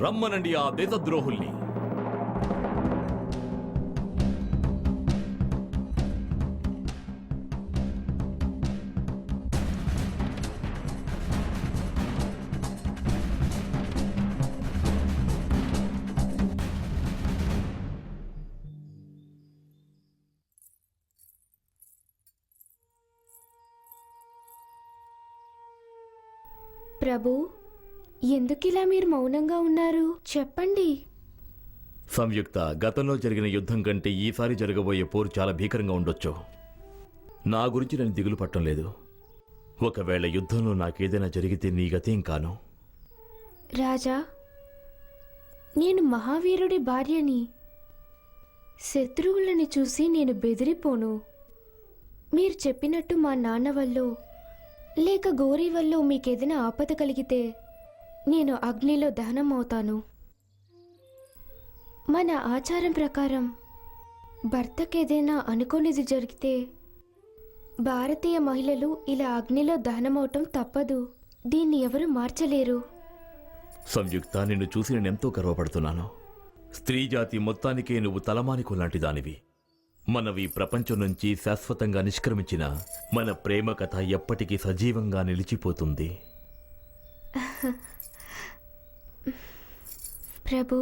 రమ్మనండి ఆ దేశద్రోహుల్ని. ప్రభు, ఎందుకిలా మీరు మౌనంగా ఉన్నారు? చెప్పండి. సంయుక్త, గతంలో జరిగిన యుద్ధం కంటే ఈసారి జరగబోయే పోరు చాలా భీకరంగా ఉండొచ్చు. నా గురించి నేను దిగులు పట్టం లేదు. ఒకవేళ యుద్ధంలో నాకేదైనా జరిగితే నీ గతేం కాను. రాజా, నేను మహావీరుడి భార్యని. శత్రువులని చూసి నేను బెదిరిపోను. మీరు చెప్పినట్టు మా నాన్న వల్లో లేక ఘోరీ వల్ల మీకేదైనా ఆపద కలిగితే నేను అగ్నిలో దహనం అవుతాను. మన ఆచారం ప్రకారం భర్తకేదైనా అనుకోనిది జరిగితే భారతీయ మహిళలు ఇలా అగ్నిలో దహనమవటం తప్పదు. దీన్ని ఎవరు మార్చలేరు. సంయుక్త, నిన్ను చూసి నేను ఎంతో గర్వపడుతున్నాను. స్త్రీ జాతి మొత్తానికే నువ్వు తలమానికం లాంటి దానివి. మనవి ప్రపంచం నుంచి శాశ్వతంగా నిష్క్రమించిన మన ప్రేమ కథ ఎప్పటికీ సజీవంగా నిలిచిపోతుంది. ప్రభు,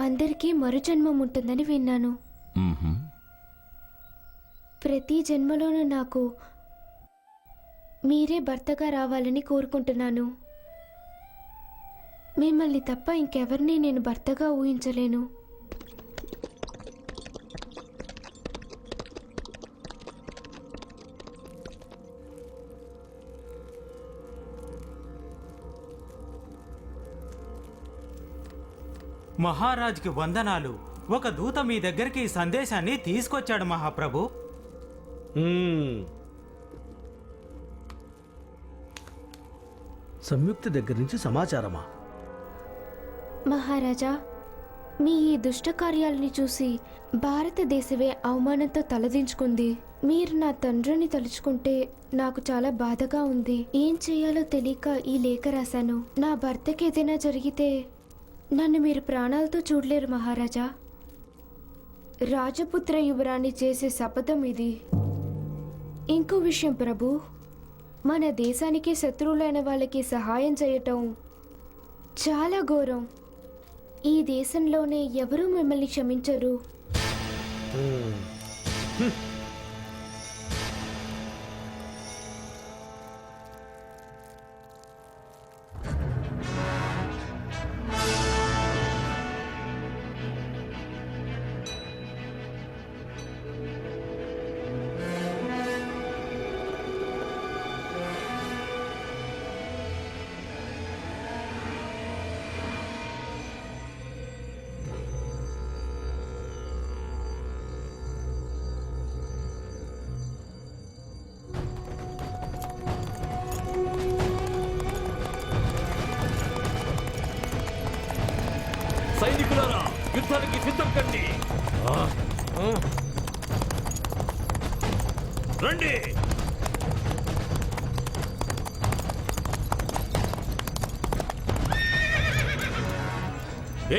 అందరికీ మరుజన్మం ఉంటుందని విన్నాను. ప్రతి జన్మలోనూ నాకు మీరే భర్తగా రావాలని కోరుకుంటున్నాను. మిమ్మల్ని తప్ప ఇంకెవరిని నేను భర్తగా ఊహించలేను. మహారాజ్కి వందనాలు. ఒక దూత మీ దగ్గరికి ఈ సందేశాన్ని తీసుకొచ్చాడు మహాప్రభు. సంయుక్త దగ్గర నుంచి సమాచారమా? మహారాజా, మీ ఈ దుష్ట కార్యాలని చూసి భారతదేశమే అవమానంతో తలదించుకుంది. మీరు నా తండ్రిని తలుచుకుంటే నాకు చాలా బాధగా ఉంది. ఏం చేయాలో తెలియక ఈ లేఖ రాశాను. నా భర్తకి ఏదైనా జరిగితే నన్ను మీరు ప్రాణాలతో చూడలేరు మహారాజా. రాజపుత్ర యువరాణి చేసే శపథం ఇది. ఇంకో విషయం ప్రభు, మన దేశానికి శత్రువులైన వాళ్ళకి సహాయం చేయటం చాలా ఘోరం. ఈ దేశంలోనే ఎవరూ మిమ్మల్ని క్షమించరు. సైనికులారా, యుద్ధానికి సిద్ధం కండి. రండి.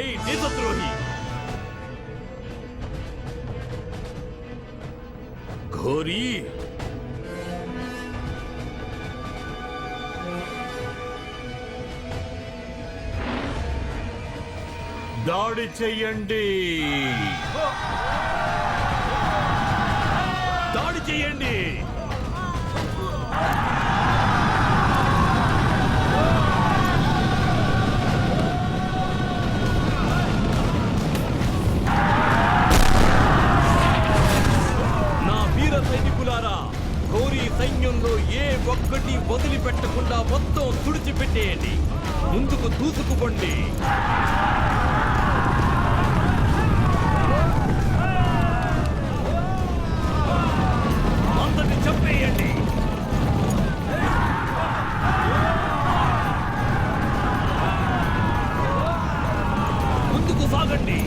ఏయ్ దేశద్రోహి, ఘోరీ, దాడి చెయ్యండి. దాడి చెయ్యండి. నా వీర సైనికులారా, ఘోరీ సైన్యంలో ఏ ఒక్కటి వదిలిపెట్టకుండా మొత్తం తుడిచిపెట్టేయండి. ముందుకు దూసుకుపోండి. అందరిని చంపేయండి. ముందుకు సాగండి.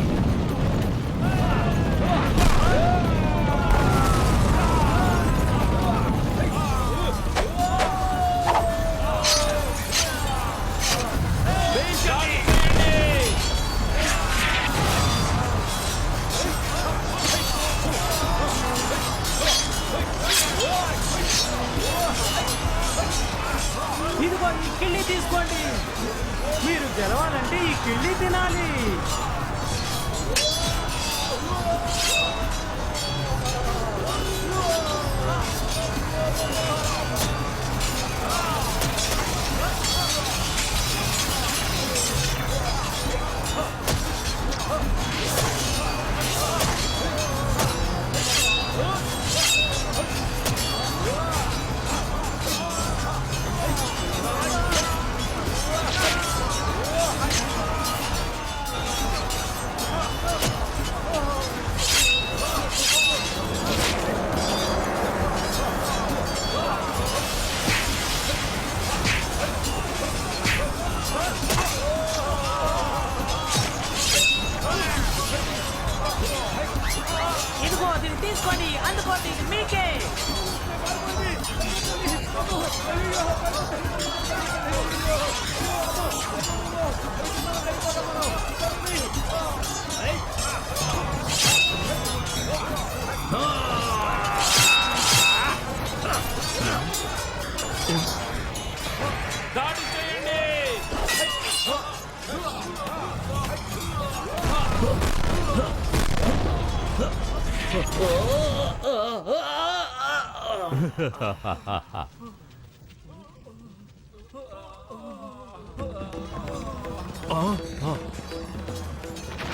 ఇదిగో ఈ కిళ్ళి తీసుకోండి. మీరు గెలవాలంటే ఈ కిళ్ళి తినాలి. ఇదిగో దీన్ని తీసుకోండి, అందుకోండి, ఇది మీకే. దాడి చేయండి.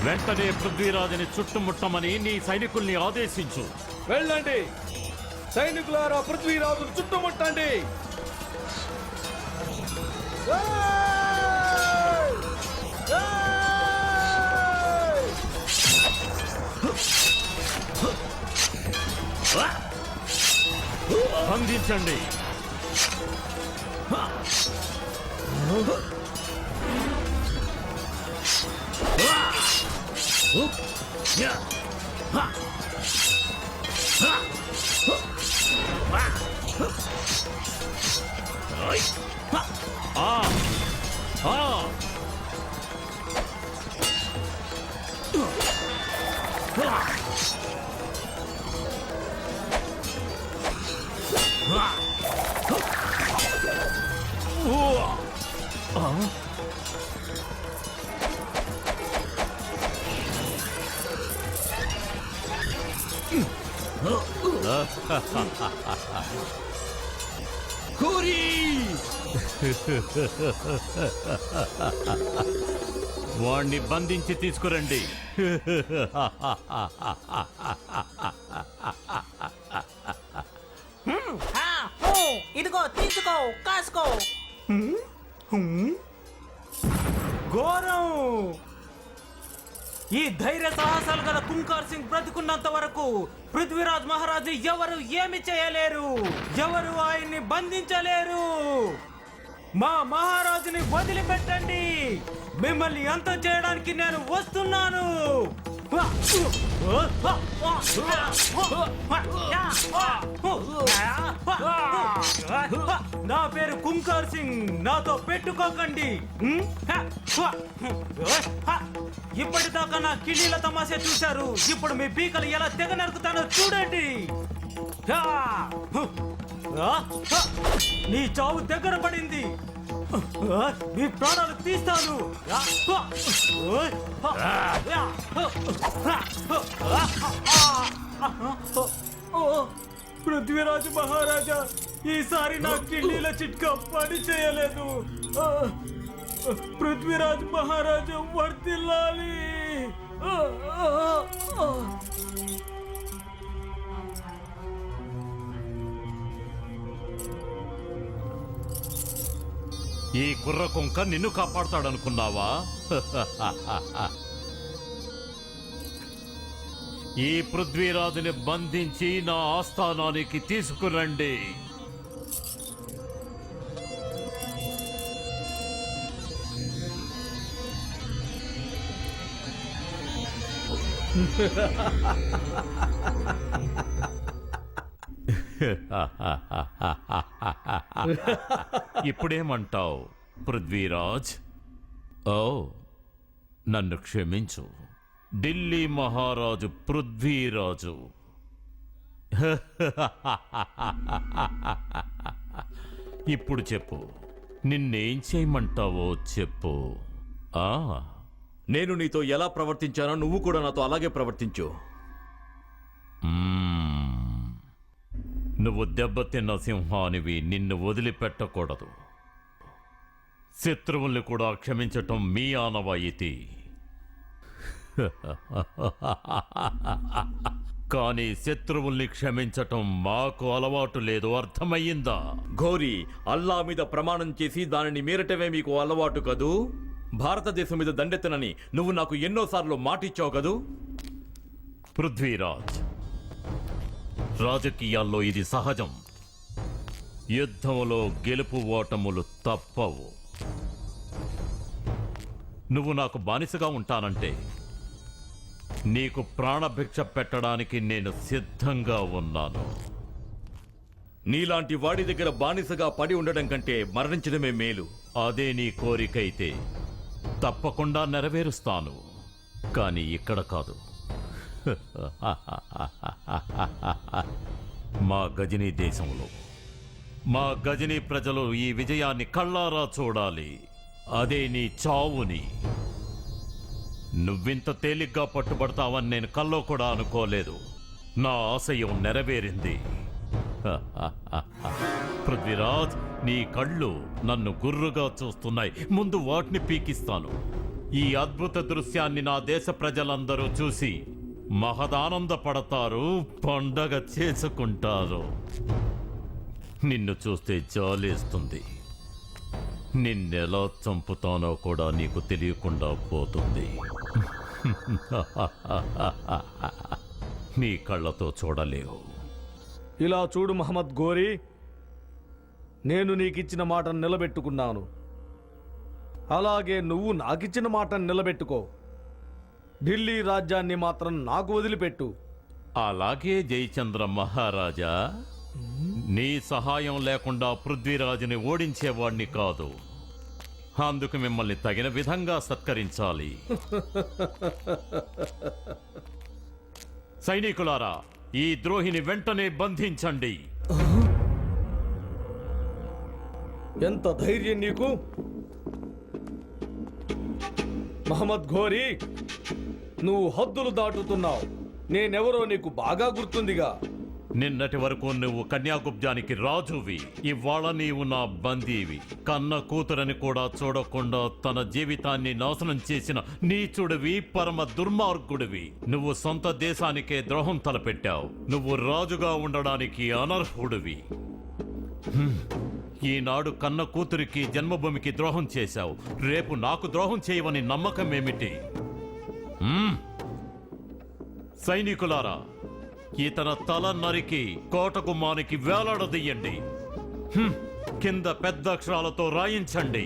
వెంటనే పృథ్వీరాజుని చుట్టుముట్టమని నీ సైనికుల్ని ఆదేశించు. వెళ్ళండి సైనికులారా, పృథ్వీరాజును చుట్టుముట్టండి. బంధించండి. వాణ్ణి బంధించి తీసుకురండి. ఇదిగో తీసుకో, కాసుకో. ఘోరం! ఈ ధైర్య సాహసాలు గల కుంకార్ సింగ్ బ్రతుకున్నంత వరకు పృథ్వీరాజ్ మహారాజు ఎవరు ఏమి చేయలేరు, ఎవరు ఆయన్ని బంధించలేరు. మా మహారాజుని వదిలిపెట్టండి. మిమ్మల్ని అంతం చేయడానికి నేను వస్తున్నాను. నా పేరు కుంకార్ సింగ్, నాతో పెట్టుకోకండి. ఇప్పటిదాకా నా కిళ్ళీల తమాషా చూశారు, ఇప్పుడు మీ పీకలు ఎలా తెగ నరుకుతానో చూడండి. నీ చావు దగ్గర పడింది. మీ ప్రాణాలు తీస్తాను. పృథ్వీరాజు మహారాజా, ఈసారి నా కిళ్ళీల చిట్కా పని చేయలేదు. పృథ్వీరాజు మహారాజు వర్ధిల్లాలి. ఈ కుర్ర కుంక నిన్ను కాపాడుతాడనుకున్నావా? ఈ పృథ్వీరాజుని బంధించి నా ఆస్థానానికి తీసుకురండి. ఇప్పుడేమంటావు పృథ్వీరాజ్? ఓ, నన్ను క్షమించు. ఢిల్లీ మహారాజు పృథ్వీరాజు. ఇప్పుడు చెప్పు, నిన్నేం చేయమంటావో చెప్పు. నేను నీతో ఎలా ప్రవర్తించానో నువ్వు కూడా నాతో అలాగే ప్రవర్తించు. నువ్వు దెబ్బతిన్న సింహానివి, నిన్ను వదిలిపెట్టకూడదు. శత్రువుల్ని కూడా క్షమించటం మీ ఆనవాయితీ. కానీ శత్రువుల్ని క్షమించటం మాకు అలవాటు లేదు, అర్థమయ్యిందా? ఘోరీ, అల్లా మీద ప్రమాణం చేసి దానిని మీరటమే మీకు అలవాటు కదూ? భారతదేశం మీద దండెత్తనని నువ్వు నాకు ఎన్నోసార్లు మాటిచ్చావు కదూ? పృథ్వీరాజ్, రాజకీయాల్లో ఇది సహజం. యుద్ధంలో గెలుపు ఓటములు తప్పవు. నువ్వు నాకు బానిసగా ఉంటానంటే నీకు ప్రాణభిక్ష పెట్టడానికి నేను సిద్ధంగా ఉన్నాను. నీలాంటి వాడి దగ్గర బానిసగా పడి ఉండడం కంటే మరణించడమే మేలు. అదే నీ కోరికైతే తప్పకుండా నెరవేరుస్తాను, కానీ ఇక్కడ కాదు. మా గజనీ దేశంలో మా గజనీ ప్రజలు ఈ విజయాన్ని కళ్ళారా చూడాలి. అదే నీ చావుని. నువ్వింత తేలిగ్గా పట్టుబడతావని నేను కల్లో కూడా అనుకోలేదు. నా ఆశయం నెరవేరింది. పృథ్వీరాజ్, నీ కళ్ళు నన్ను గుర్రుగా చూస్తున్నాయి. ముందు వాటిని పీకిస్తాను. ఈ అద్భుత దృశ్యాన్ని నా దేశ ప్రజలందరూ చూసి మహదానందపడతారు, పండగ చేసుకుంటారు. నిన్ను చూస్తే జాలేస్తుంది. నిన్నెలా చంపుతానో కూడా నీకు తెలియకుండా పోతుంది. నీ కళ్ళతో చూడలేవు. ఇలా చూడు మహమ్మద్ ఘోరీ, నేను నీకిచ్చిన మాటను నిలబెట్టుకున్నాను. అలాగే నువ్వు నాకిచ్చిన మాటను నిలబెట్టుకో. ఢిల్లీ రాజ్యాన్ని మాత్రం నాకు వదిలిపెట్టు. అలాగే జయచంద్ర మహారాజా. నీ సహాయం లేకుండా పృథ్వీరాజుని ఓడించేవాణ్ణి కాదు. అందుకు మిమ్మల్ని తగిన విధంగా సత్కరించాలి. సైనికులారా, ఈ ద్రోహిని వెంటనే బంధించండి. ఎంత ధైర్యం నీకు మహమ్మద్ ఘోరీ! నువ్వు హద్దులు దాటుతున్నావు. నేనెవరో నీకు బాగా గుర్తుందిగా. నిన్నటి వరకు నువ్వు కన్యాకుబ్జానికి రాజువి. ఇవాళ నీవు నా బందీవి. కన్న కూతురని కూడా చూడకుండా తన జీవితాన్ని నాశనం చేసిన నీచుడివి, పరమ దుర్మార్గుడివి. నువ్వు సొంత దేశానికే ద్రోహం తలపెట్టావు. నువ్వు రాజుగా ఉండడానికి అనర్హుడివి. ఈనాడు కన్న కూతురికి, జన్మభూమికి ద్రోహం చేశావు. రేపు నాకు ద్రోహం చేయవని నమ్మకం ఏమిటి? సైనికులారా, ఇతన తల నరికి కోటగుమ్మానికి వేలాడదీయండి. కింద పెద్ద అక్షరాలతో రాయించండి,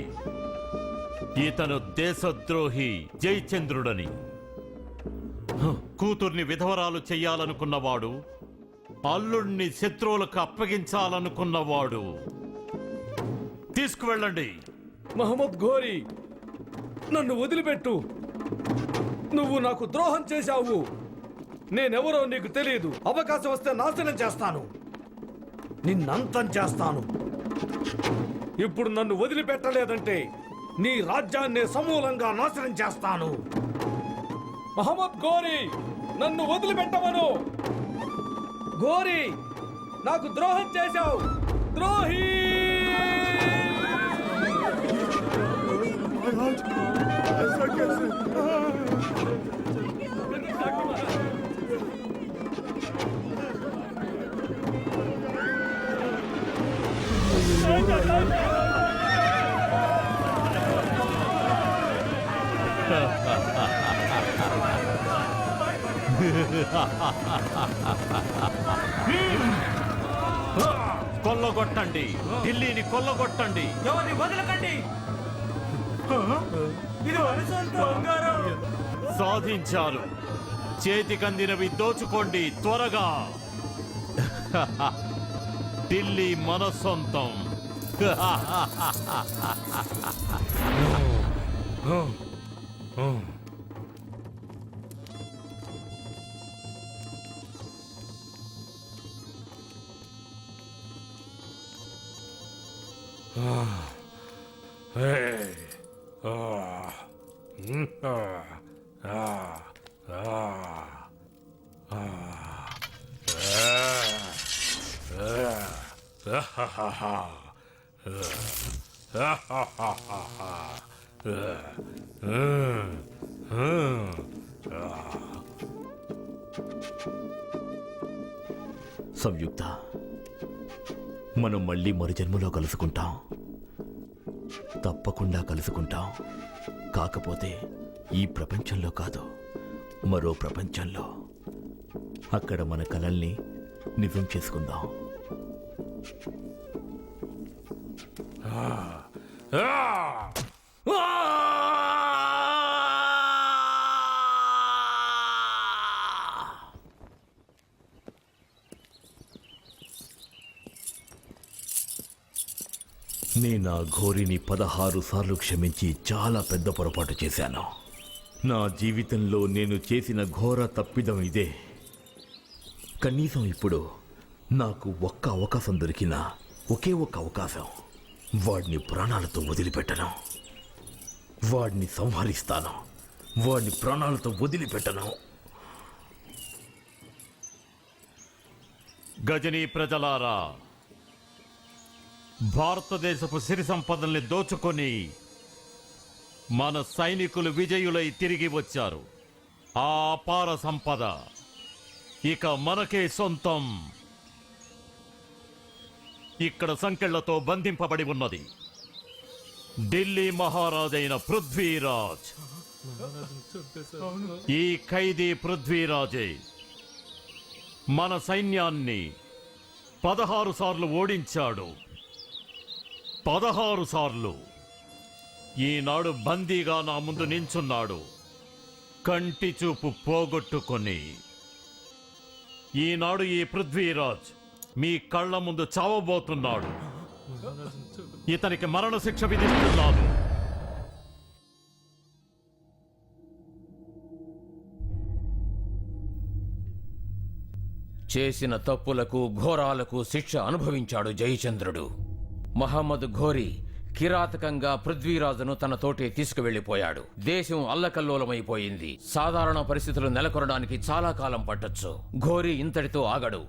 ఇతను దేశద్రోహి జయచంద్రుడని. కూతుర్ని విధవరాలు చెయ్యాలనుకున్నవాడు, అల్లుడిని శత్రువులకు అప్పగించాలనుకున్నవాడు. తీసుకువెళ్ళండి. మహమ్మద్ ఘోరీ, నన్ను వదిలిపెట్టు. నువ్వు నాకు ద్రోహం చేశావు. నేనెవరో నీకు తెలియదు. అవకాశం వస్తే నాశనం చేస్తాను, నిన్నంతం చేస్తాను. ఇప్పుడు నన్ను వదిలిపెట్టలేదంటే నీ రాజ్యాన్ని సమూలంగా నాశనం చేస్తాను. మహమ్మద్ ఘోరీ, నన్ను వదిలిపెట్టవను. ఘోరీ, నాకు ద్రోహం చేశావు, ద్రోహి! కొల్లగొట్టండి, ఢిల్లీని కొల్లగొట్టండి. ఎవరిని వదలకండి. ఇది వరుసంత బంగారం. సాధించారు. చేతికందినవి దోచుకోండి త్వరగా. ఢిల్లీ మన సొంతం. సంయుక్త, మనం మళ్ళీ మరు జన్మలో కలుసుకుంటాం. తప్పకుండా కలుసుకుంటాం. కాకపోతే ఈ ప్రపంచంలో కాదు, మరో ప్రపంచంలో. అక్కడ మన కలల్ని నిజం చేసుకుందాం. నేను ఆ ఘోరిని 16 సార్లు క్షమించి చాలా పెద్ద పొరపాటు చేశాను. నా జీవితంలో నేను చేసిన ఘోర తప్పిదం ఇదే. కనీసం ఇప్పుడు నాకు ఒక్క అవకాశం దొరికినా, ఒకే ఒక్క అవకాశం, వాడిని ప్రాణాలతో వదిలిపెట్టను. వాడిని సంహరిస్తాను. వాడిని ప్రాణాలతో వదిలిపెట్టను. గజనీ ప్రజలారా, భారతదేశపు సిరి సంపదల్ని దోచుకొని మన సైనికులు విజయులై తిరిగి వచ్చారు. ఆ అపార సంపద ఇక మనకే సొంతం. ఇక్కడ సంకెళ్లతో బంధింపబడి ఉన్నది ఢిల్లీ మహారాజైన పృథ్వీరాజ్. ఈ ఖైదీ పృథ్వీరాజే మన సైన్యాన్ని 16 సార్లు ఓడించాడు. 16 సార్లు. ఈనాడు బందీగా నా ముందు నించున్నాడు, కంటి చూపు పోగొట్టుకొని. ఈనాడు ఈ పృథ్వీరాజ్ మీ కళ్ళ ముందు చావబోతున్నాడు. ఇతనికి మరణశిక్ష విధిస్తున్నాను. చేసిన తప్పులకు ఘోరాలకు శిక్ష అనుభవించాడు జయచంద్రుడు. మహమ్మద్ ఘోరీ కిరాతకంగా పృథ్వీరాజును తనతోటే తీసుకువెళ్లిపోయాడు. దేశం అల్లకల్లోలమైపోయింది. సాధారణ పరిస్థితులు నెలకొనడానికి చాలా కాలం పట్టొచ్చు. ఘోరీ ఇంతటితో ఆగడు.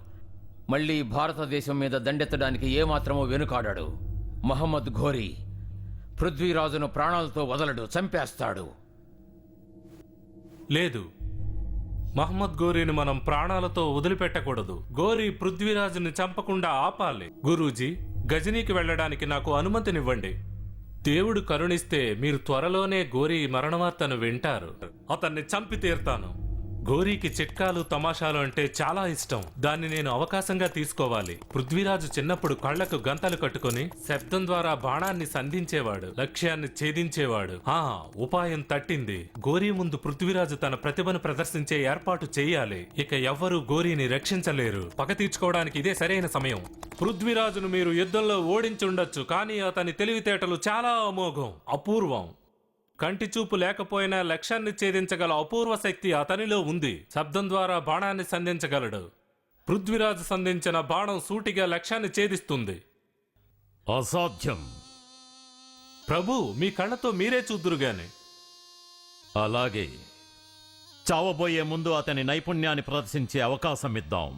మళ్లీ భారతదేశం మీద దండెత్తడానికి ఏమాత్రమూ వెనుకాడాడు. మహమ్మద్ ఘోరీ పృథ్వీరాజును ప్రాణాలతో వదలడు, చంపేస్తాడు. లేదు, మహమ్మద్ గోరీని మనం ప్రాణాలతో వదిలిపెట్టకూడదు. గోరీ పృథ్వీరాజుని చంపకుండా ఆపాలి. గురూజీ, గజనీకి వెళ్ళడానికి నాకు అనుమతినివ్వండి. దేవుడు కరుణిస్తే మీరు త్వరలోనే గోరీ మరణవార్తను వింటారు. అతన్ని చంపి తీరుతాను. గోరీకి చిట్కాలు తమాషాలు అంటే చాలా ఇష్టం. దాన్ని నేను అవకాశంగా తీసుకోవాలి. పృథ్వీరాజు చిన్నప్పుడు కళ్లకు గంతలు కట్టుకుని శబ్దం ద్వారా బాణాన్ని సంధించేవాడు, లక్ష్యాన్ని ఛేదించేవాడు. ఉపాయం తట్టింది. గోరీ ముందు పృథ్వీరాజు తన ప్రతిభను ప్రదర్శించే ఏర్పాటు చెయ్యాలి. ఇక ఎవ్వరూ గోరీని రక్షించలేరు. పగ తీర్చుకోవడానికి ఇదే సరైన సమయం. పృథ్వీరాజును మీరు యుద్ధంలో ఓడించుండొచ్చు, కానీ అతని తెలివితేటలు చాలా అమోఘం, అపూర్వం. కంటి చూపు లేకపోయినా లక్ష్యాన్ని ఛేదించగల అపూర్వ శక్తి అతనిలో ఉంది. శబ్దం ద్వారా బాణాన్ని సంధించగలడు. పృథ్వీరాజు సంధించిన బాణం సూటిగా లక్ష్యాన్ని ఛేదిస్తుంది. అసాధ్యం. ప్రభు, మీ కళ్ళతో మీరే చూద్దురుగాని. అలాగే చావబోయే ముందు అతని నైపుణ్యాన్ని ప్రదర్శించే అవకాశం ఇద్దాం.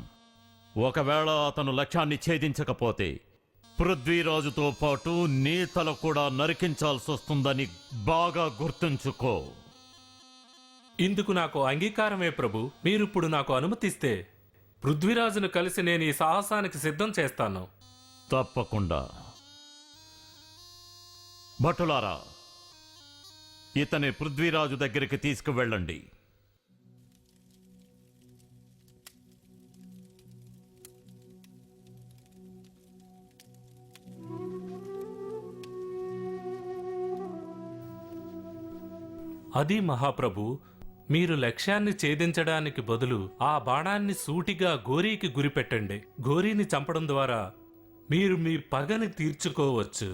ఒకవేళ అతను లక్ష్యాన్ని ఛేదించకపోతే పృథ్వీరాజుతో పాటు నీ తల కూడా నరికించాల్సి వస్తుందని బాగా గుర్తుంచుకో. ఇందుకు నాకు అంగీకారమే ప్రభు. మీరిప్పుడు నాకు అనుమతిస్తే పృథ్వీరాజును కలిసి నేను ఈ సాహసానికి సిద్ధం చేస్తాను. తప్పకుండా. భటులారా, ఇతని పృథ్వీరాజు దగ్గరికి తీసుకువెళ్ళండి. అది మహాప్రభు, మీరు లక్ష్యాన్ని ఛేదించడానికి బదులు ఆ బాణాన్ని సూటిగా గోరీకి గురిపెట్టండి. గోరీని చంపడం ద్వారా మీరు మీ పగని తీర్చుకోవచ్చు.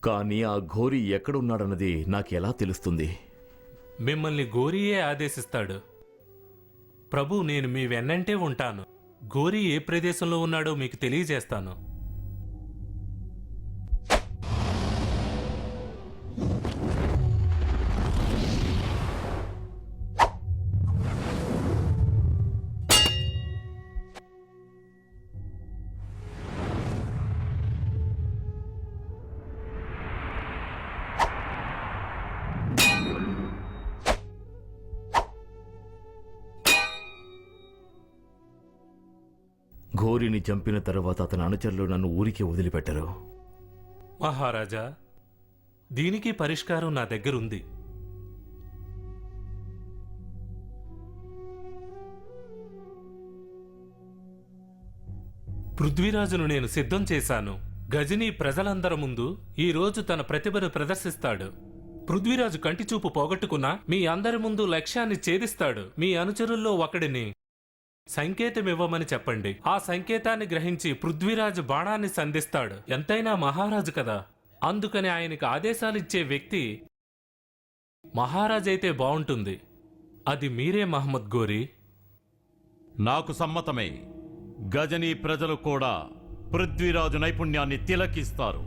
కానీ ఆ ఘోరీ ఎక్కడున్నాడన్నది నాకెలా తెలుస్తుంది? మిమ్మల్ని గోరీయే ఆదేశిస్తాడు. ప్రభు, నేను మీ వెన్నంటే ఉంటాను. గోరీ ఏ ప్రదేశంలో ఉన్నాడో మీకు తెలియజేస్తాను. ఘోరిని చంపిన తర్వాత అతని అనుచరులు నన్ను ఊరికే వదిలిపెట్టరు. మహారాజా, దీనికి పరిష్కారం నా దగ్గరుంది. పృథ్వీరాజును నేను సిద్ధం చేశాను. గజనీ ప్రజలందరి ముందు ఈ రోజు తన ప్రతిభను ప్రదర్శిస్తాడు. పృథ్వీరాజు కంటిచూపు పోగొట్టుకున్నా మీ అందరి ముందు లక్ష్యాన్ని ఛేదిస్తాడు. మీ అనుచరుల్లో ఒకడిని సంకేతమివ్వమని చెప్పండి. ఆ సంకేతాన్ని గ్రహించి పృథ్వీరాజు బాణాన్ని సంధిస్తాడు. ఎంతైనా మహారాజు కదా. అందుకని ఆయనకి ఆదేశాలు ఇచ్చే వ్యక్తి మహారాజ్ అయితే బాగుంటుంది. అది మీరే మహమ్మద్ గోరీ. నాకు సమ్మతమే. గజనీ ప్రజలు కూడా పృథ్వీరాజు నైపుణ్యాన్ని తిలకిస్తారు.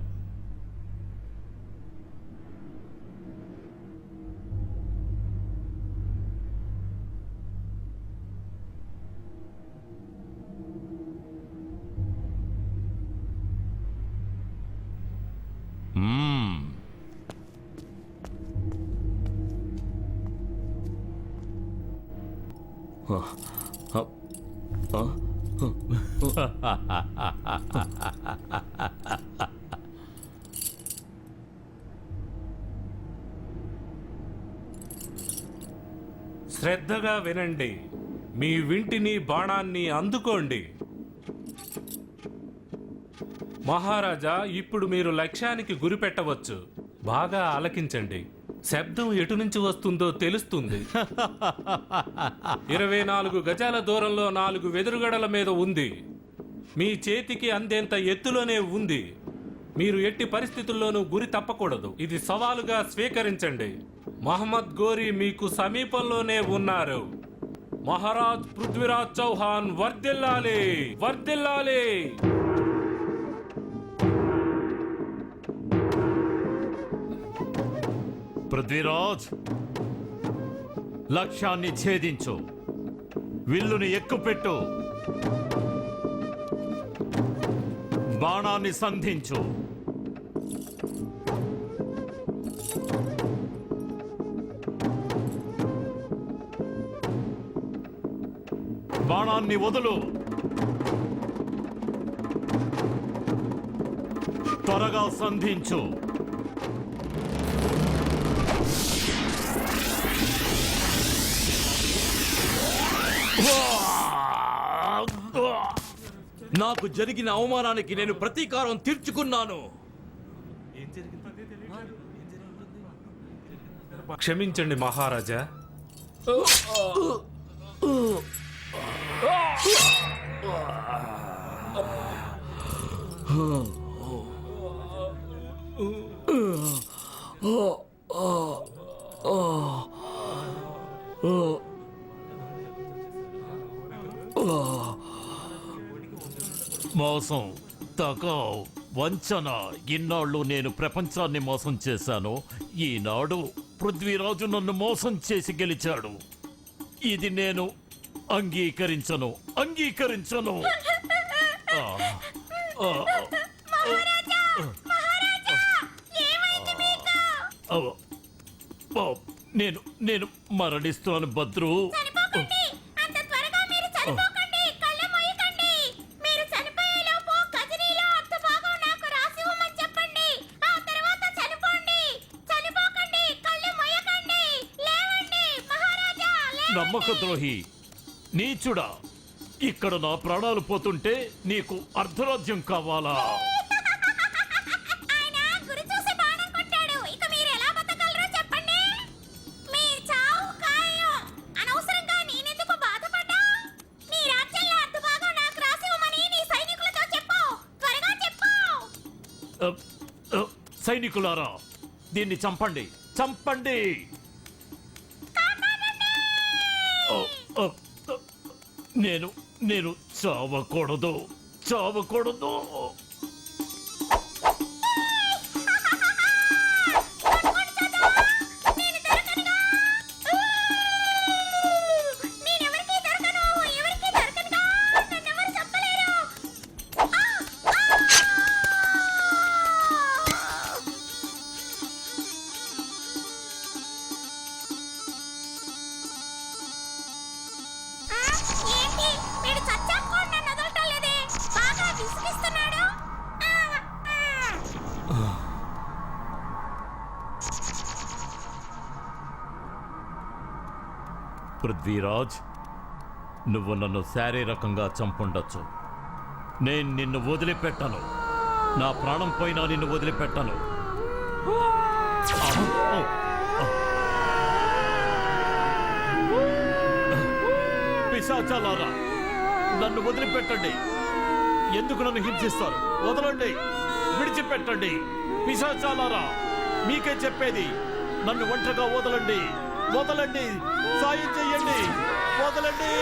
శ్రద్ధగా వినండి. మీ వింటిని బాణాన్ని అందుకోండి. మహారాజా, ఇప్పుడు మీరు లక్ష్యానికి గురిపెట్టవచ్చు. బాగా ఆలకించండి. శబ్దం ఎటు నుంచి వస్తుందో తెలుస్తుంది. 24 గజాల దూరంలో 4 వెదురుగడల మీద ఉంది. మీ చేతికి అందేంత ఎత్తులోనే ఉంది. మీరు ఎట్టి పరిస్థితుల్లోనూ గురి తప్పకూడదు. ఇది సవాలుగా స్వీకరించండి. మహమ్మద్ గోరీ మీకు సమీపంలోనే ఉన్నారు. మహారాజ్ పృథ్వీరాజ్ చౌహాన్ వర్ధిల్లాలి, వర్ధిల్లాలి. పృథ్వీరాజ్, లక్ష్యాన్ని ఛేదించు. విల్లుని ఎక్కుపెట్టు. బాణాన్ని సంధించు. బాణాన్ని వదులు. త్వరగా సంధించు. నాకు జరిగిన అవమానానికి నేను ప్రతీకారం తీర్చుకున్నాను. క్షమించండి మహారాజా. మోసం, తగావ్, వంచన. ఇన్నాళ్ళు నేను ప్రపంచాన్ని మోసం చేశాను. ఈనాడు పృథ్వీరాజు నన్ను మోసం చేసి గెలిచాడు. ఇది నేను అంగీకరించను, అంగీకరించను. నేను నేను మరణిస్తున్నాను భద్రు. అంత త్వరగా మీరు చనిపోకండి. కళ్ళు మూయకండి. మీరు చనిపోయేలోపు గజనీలో అంత భాగం నాకు రాసి ఇవ్వమని చెప్పండి. ఆ తర్వాత చనిపోండి. చనిపోకండి. కళ్ళు మూయకండి. లేవండి మహారాజా, లేవండి. నమ్మక ద్రోహి, నీచుడా. ఇక్కడ నా ప్రాణాలు పోతుంటే నీకు అర్ధరాజ్యం కావాలా? ఆయన గురి చూసి బాణం కొట్టాడు. ఇక మీరు ఎలా బతకగలరో చెప్పండి. మీ చావు ఖాయం. అనవసరంగా నేనెందుకు బాధపడ్డా? నీ రాజ్యంలో అర్ధ భాగం నాకు రాసి ఇవ్వమని నీ సైనికులతో చెప్పు. త్వరగా చెప్పు. సైనికులారా, దీన్ని చంపండి, చంపండి. నేను నేను చావకూడదు, చావకూడదు. నేనెవరికీ దొరకను. ఎవరికీ దొరకనుగా. నన్నెవరు చంపలేరు. ఏంటి వీడు చచ్చాక నన్ను వదలటం లేదే. బాగా విసిగిస్తున్నాడు. పృథ్వీరాజ్, నువ్వు నన్ను శారీరకంగా చంపుండొచ్చు. నేను నిన్ను వదిలిపెట్టను. నా ప్రాణం పోయినా నిన్ను వదిలిపెట్టను. పిశాచాలారా, నన్ను వదిలిపెట్టండి. ఎందుకు నన్ను హింసిస్తారు? వదలండి. విడిచిపెట్టండి. పిశాచాలారా, మీకే చెప్పేది, నన్ను ఒంటరిగా వదలండి. వదలండి, సాయం చెయ్యండి, వదలండి.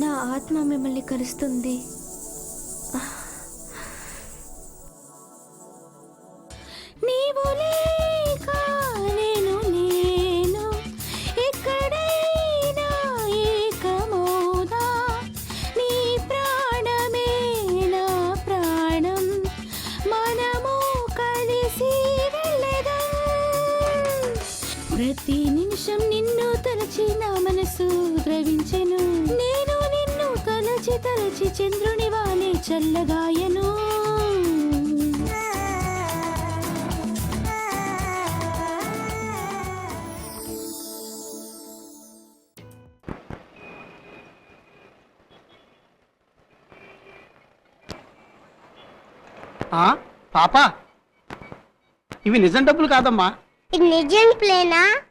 నా ఆత్మ మిమ్మల్ని కలుస్తుంది. నీవు లేక నేను లేను, ఎక్కడైనా ఏకమోదా, నీ ప్రాణమే నా ప్రాణం, మనము కలిసి వెళ్ళదాం. ప్రతి నిమిషం నిన్ను తలచి నా మనసు ద్రవించెను, నేను నిన్ను తలచి తలచి చంద్రుని వాలే చల్లగాయను. పాపా, ఇవి నిజం డబ్బులు కాదమ్మా. ఇది నిజం ప్లేనా?